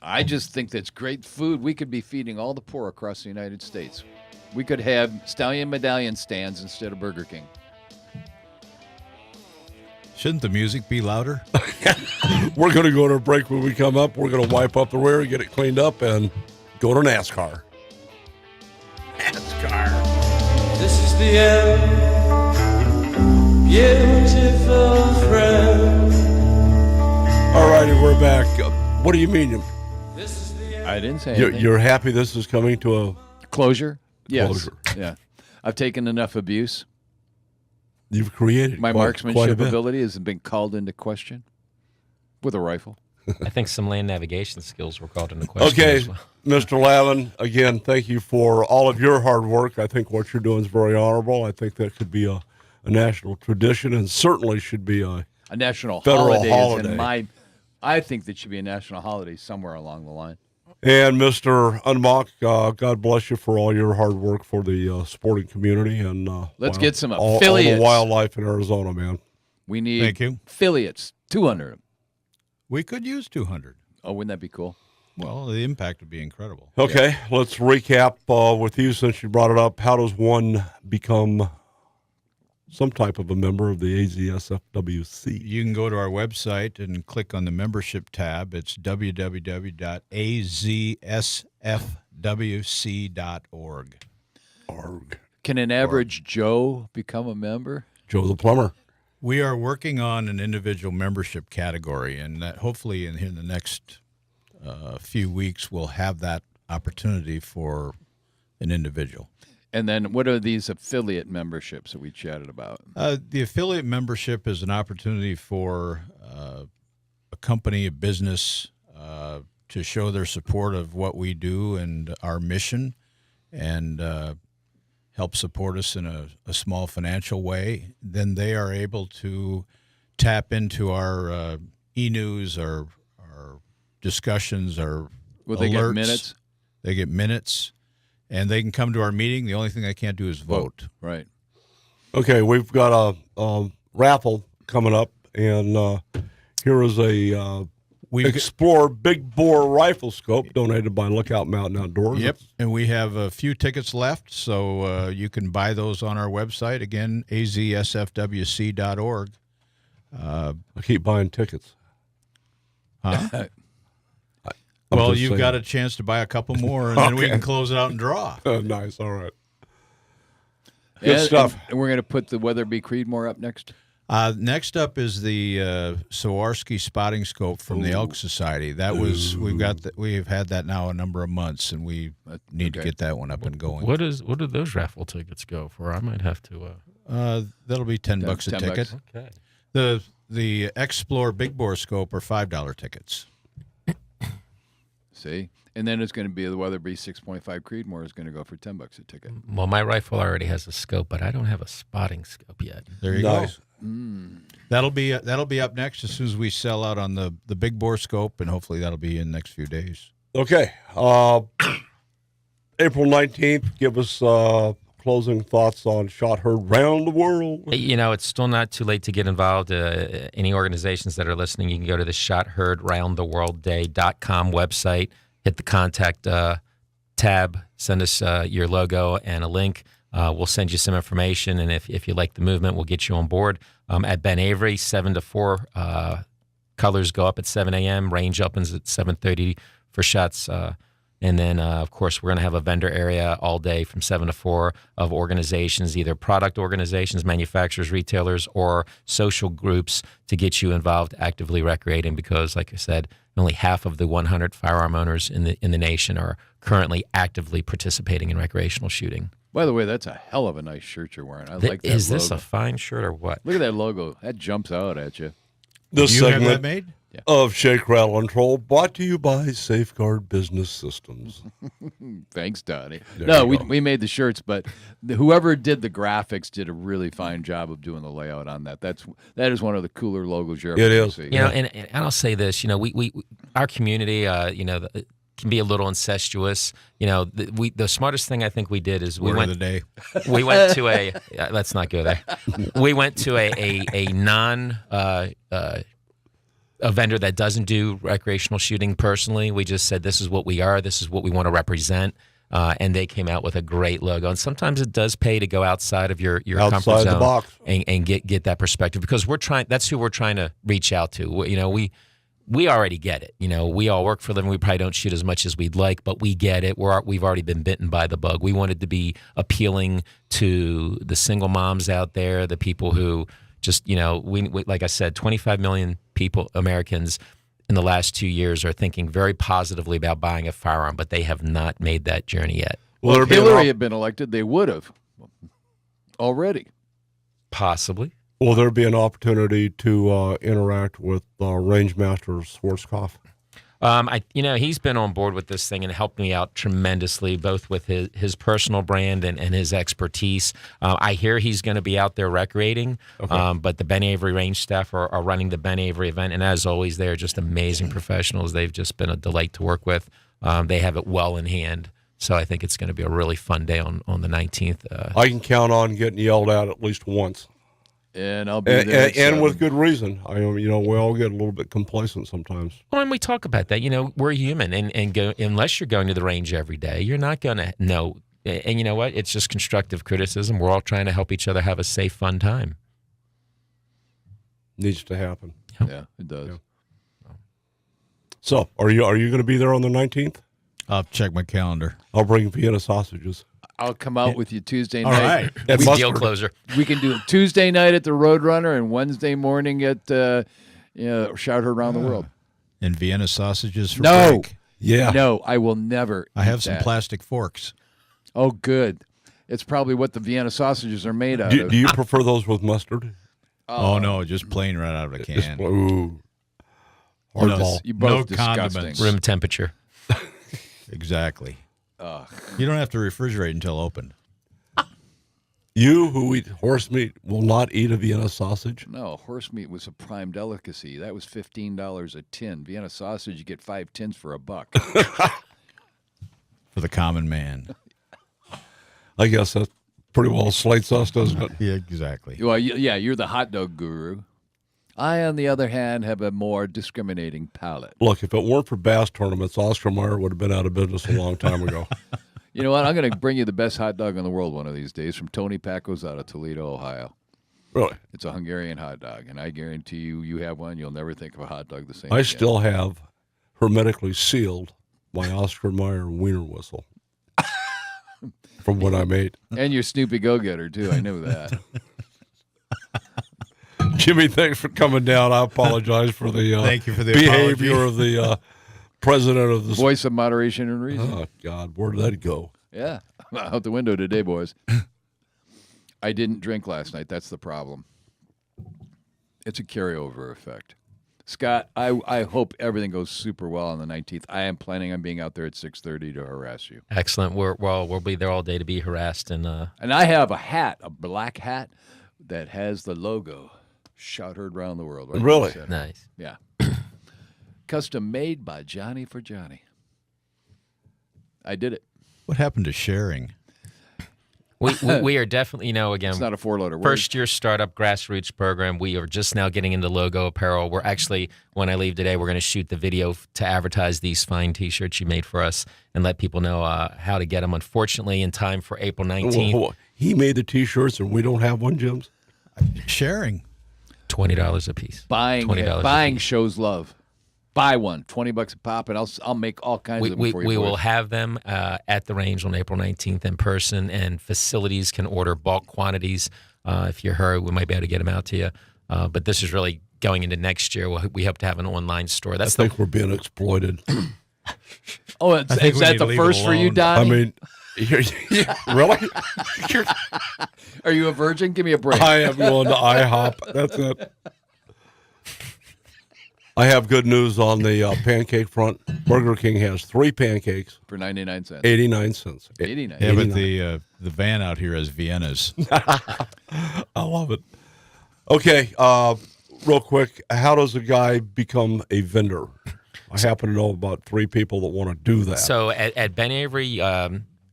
I just think that's great food. We could be feeding all the poor across the United States. We could have stallion medallion stands instead of Burger King. Shouldn't the music be louder? We're going to go to a break. When we come up, we're going to wipe up the rear, get it cleaned up, and go to NASCAR. This is the end, beautiful friend. All righty, we're back. What do you mean? I didn't say anything. You're happy this is coming to a closure? Yes. Closure. Yeah. I've taken enough abuse. You've created my quite marksmanship ability has been called into question with a rifle. I think some land navigation skills were called into question. Okay, as well. Mr. Lavin, again, thank you for all of your hard work. I think what you're doing is very honorable. I think that could be a national tradition and certainly should be a national federal holiday. I think that should be a national holiday somewhere along the line. And Mr. Unmacht, God bless you for all your hard work for the sporting community and let's get some all affiliates. the wildlife in Arizona, man. We need Thank you. affiliates. 200. We could use 200. Oh, wouldn't that be cool? Well, the impact would be incredible. Okay, let's recap with you since you brought it up. How does one become some type of a member of the AZSFWC. You can go to our website and click on the membership tab. It's www.azsfwc.org. Can an average Joe become a member? Joe the plumber. We are working on an individual membership category, and that hopefully in the next few weeks we'll have that opportunity for an individual. And then what are these affiliate memberships that we chatted about? The affiliate membership is an opportunity for a company, a business, to show their support of what we do and our mission, and help support us in a small financial way. Then they are able to tap into our e-news, our discussions, our Will alerts. they get minutes? They get minutes. And they can come to our meeting. The only thing they can't do is vote. Right. Okay, we've got a raffle coming up, and here is a Explore Big Bore Rifle Scope donated by Lookout Mountain Outdoors. Yep, and we have a few tickets left, so you can buy those on our website. Again, azsfwc.org. I keep buying tickets. Huh? Well, you've got a chance to buy a couple more, and then we can close it out and draw. Nice, all right. Good stuff. And we're going to put the Weatherby Creedmoor up next. Next up is the Sawarski spotting scope from the Elk Society. That was we've had that now a number of months, and we need to get that one up and going. What do those raffle tickets go for? I might have to. That'll be $10 a ticket. Okay. The Explore Big Bore scope are $5 tickets. See? And then it's going to be the Weatherby 6.5 Creedmoor is going to go for $10 a ticket. Well, my rifle already has a scope, but I don't have a spotting scope yet. There you go. That'll be up next as soon as we sell out on the Big Bore scope, and hopefully that'll be in the next few days. Okay. April 19th, give us closing thoughts on shot heard round the world. It's still not too late to get involved. Any organizations that are listening, you can go to the shotheardroundtheworldday.com website, hit the contact tab, send us your logo and a link. We'll send you some information, and if you like the movement, we'll get you on board. At Ben Avery, 7 to 4, colors go up at 7 a.m., range opens at 7:30 for shots. And then, of course, we're going to have a vendor area all day from 7 to 4 of organizations, either product organizations, manufacturers, retailers, or social groups to get you involved actively recreating because, like I said, only half of the 100 firearm owners in the nation are currently actively participating in recreational shooting. By the way, that's a hell of a nice shirt you're wearing. I like that Is logo. this a fine shirt or what? Look at that logo. That jumps out at you. This you have segment that made? of Shake, Rattle, and Troll brought to you by Safeguard Business Systems. Thanks, Donnie. There No, you go. we made the shirts, but whoever did the graphics did a really fine job of doing the layout on that. That is one of the cooler logos you're ever going to see. And I'll say this, we our community, can be a little incestuous. The smartest thing I think we did is we went to a let's not go there. We went to a non a vendor that doesn't do recreational shooting personally. We just said this is what we are, this is what we want to represent. And they came out with a great logo. And sometimes it does pay to go outside of your comfort zone the box. and get that perspective because that's who we're trying to reach out to. We already get it. We all work for a living. We probably don't shoot as much as we'd like, but we get it. We've already been bitten by the bug. We wanted to be appealing to the single moms out there, the people who just, we like I said, 25 million Americans in the last 2 years are thinking very positively about buying a firearm, but they have not made that journey yet. Well, if Hillary had been elected, they would have already. Possibly. Will there be an opportunity to interact with Rangemaster Schwarzkopf? He's been on board with this thing and helped me out tremendously, both with his personal brand and his expertise. I hear he's going to be out there recreating, but the Ben Avery Range staff are running the Ben Avery event, and as always, they are just amazing professionals. They've just been a delight to work with. They have it well in hand. So I think it's going to be a really fun day on the 19th. I can count on getting yelled at least once. And I'll be there. And with good reason. We all get a little bit complacent sometimes. Well, and we talk about that. We're human, and unless you're going to the range every day, you're not going to know And you know what? It's just constructive criticism. We're all trying to help each other have a safe, fun time. Needs to happen. Yeah, it does. Yeah. So, are you going to be there on the 19th? I'll check my calendar. I'll bring Vienna sausages. I'll come out with you Tuesday All night. right. That's deal closer. We can do Tuesday night at the Roadrunner and Wednesday morning at Shout Her Around the World. And Vienna sausages for No. Frank. Yeah. No, I will never. I have eat some that. plastic forks. Oh, good. It's probably what the Vienna sausages are made out Do of. you prefer those with mustard? Oh, no, just plain right out of a can. Ooh. No, Hardball. You both no disgusting. condiments. Room temperature. Exactly. You don't have to refrigerate until open. You who eat horse meat will not eat a Vienna sausage? No, horse meat was a prime delicacy. That was $15 a tin. Vienna sausage, you get 5 tins for $1. For the common man. I guess that pretty well slates us, doesn't it? Yeah, exactly. Well, yeah, you're the hot dog guru. I, on the other hand, have a more discriminating palate. Look, if it weren't for bass tournaments, Oscar Mayer would have been out of business a long time ago. You know what? I'm going to bring you the best hot dog in the world one of these days from Tony Pacos out of Toledo, Ohio. Really? It's a Hungarian hot dog, and I guarantee you have one, you'll never think of a hot dog the same I again. still have hermetically sealed my Oscar Mayer wiener whistle from when I made. And your Snoopy Go-Getter, too. I knew that. Jimmy, thanks for coming down. I apologize for the Thank you for the behavior apology. of the president of the Voice of moderation and reason. Oh, God, where did that go? Yeah, out the window today, boys. I didn't drink last night. That's the problem. It's a carryover effect. Scott, I hope everything goes super well on the 19th. I am planning on being out there at 6:30 to harass you. Excellent. We'll be there all day to be harassed. And I have a black hat that has the logo. Shout Heard Around the World. Right Really? there. nice. Yeah. Custom made by Johnny for Johnny. I did it. What happened to sharing? We are definitely, again, It's not a 4-letter word. first year startup grassroots program. We are just now getting into logo apparel. We're actually, when I leave today, we're going to shoot the video to advertise these fine T-shirts you made for us and let people know how to get them. Unfortunately, in time for April 19th. Whoa. He made the T-shirts and we don't have one, Jim's? Sharing. $20 a piece. Buying shows love. Buy one, $20 a pop, and I'll make all kinds of them for you. We will boys. have them at the range on April 19th in person, and facilities can order bulk quantities. If you're hurry, we might be able to get them out to you. But this is really going into next year. We hope to have an online store. I think we're being exploited. Oh, I think is we that need to the leave first it for you, alone. Donnie? I mean, really? Are you a virgin? Give me a break. I am going to IHOP. That's it. I have good news on the pancake front. Burger King has 3 pancakes, For 99 cents. 89 cents. 89. Yeah, but the van out here has Viennas. I love it. Okay, real quick, how does a guy become a vendor? I happen to know about 3 people that want to do that. So at Ben Avery,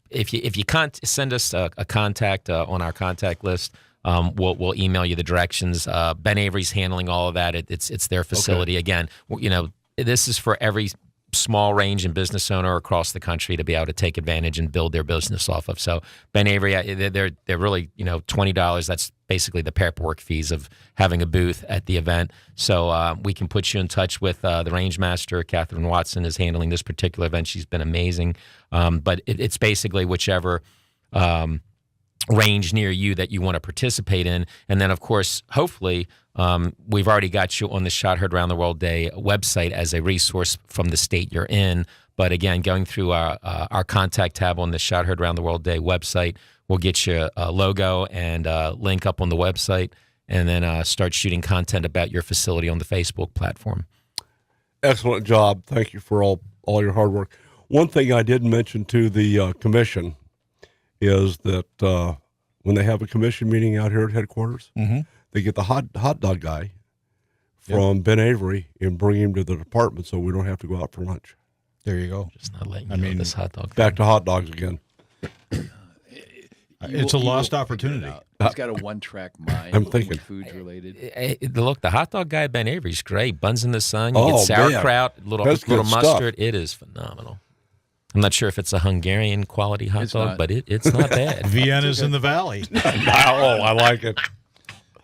if you can't send us a contact on our contact list, we'll email you the directions. Ben Avery's handling all of that. It's their facility. Okay. Again, this is for every small range and business owner across the country to be able to take advantage and build their business off of. So Ben Avery, they're really $20. That's basically the paperwork fees of having a booth at the event. So we can put you in touch with the range master. Catherine Watson is handling this particular event. She's been amazing. But it's basically whichever range near you that you want to participate in. And then, of course, hopefully, we've already got you on the Shot Heard Around the World Day website as a resource from the state you're in. But again, going through our contact tab on the Shot Heard Around the World Day website, we'll get you a logo and a link up on the website, and then start shooting content about your facility on the Facebook platform. Excellent job. Thank you for all your hard work. One thing I did mention to the commission is that when they have a commission meeting out here at headquarters, they get the hot dog guy from Ben Avery and bring him to the department so we don't have to go out for lunch. There you go. Just not letting you know this hot dog. Back to hot dogs again. It's a lost opportunity. He's got a one-track mind. I'm thinking. Food related. Look, the hot dog guy at Ben Avery's great. Buns in the sun. You Oh, get sauerkraut, man. little That's good mustard. stuff. It is phenomenal. I'm not sure if it's a Hungarian quality hot dog, not. but it's not bad. Vienna's in the valley. I like it.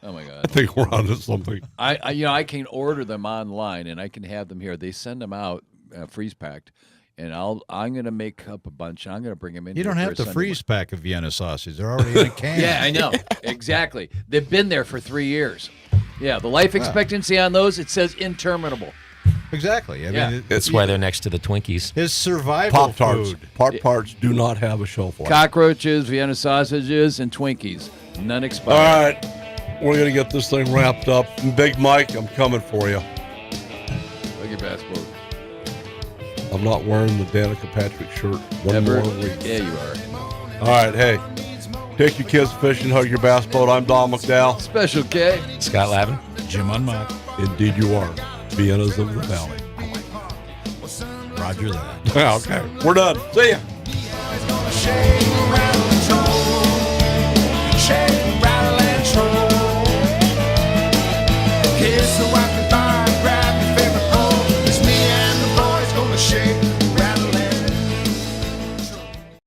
Oh my I God! think we're onto something. I can order them online and I can have them here. They send them out freeze packed, and I'm gonna make up a bunch. I'm gonna bring them in. You here don't for have a to Sunday freeze pack a Vienna sausage. They're already in a can. Yeah, I know. Exactly. They've been there for 3 years. Yeah, the life expectancy on those, it says interminable. Exactly. I mean, That's why they're next to the Twinkies. his survival Pop-Tarts. food. Pop-Tarts do not have a shelf life. Cockroaches, Vienna sausages, and Twinkies. None All expired. right. We're going to get this thing wrapped up. And Big Mike, I'm coming for you. Look at bass boat. I'm not wearing the Danica Patrick shirt one Ever? more week. Yeah, you are. All right, hey. Take your kids fishing, hug your bass boat. I'm Don McDowell. Special K. Scott Lavin. Jim Unmacht. Indeed you are. Vienna's of the Valley. Roger that. Okay, we're done. See ya. He's gonna shake around.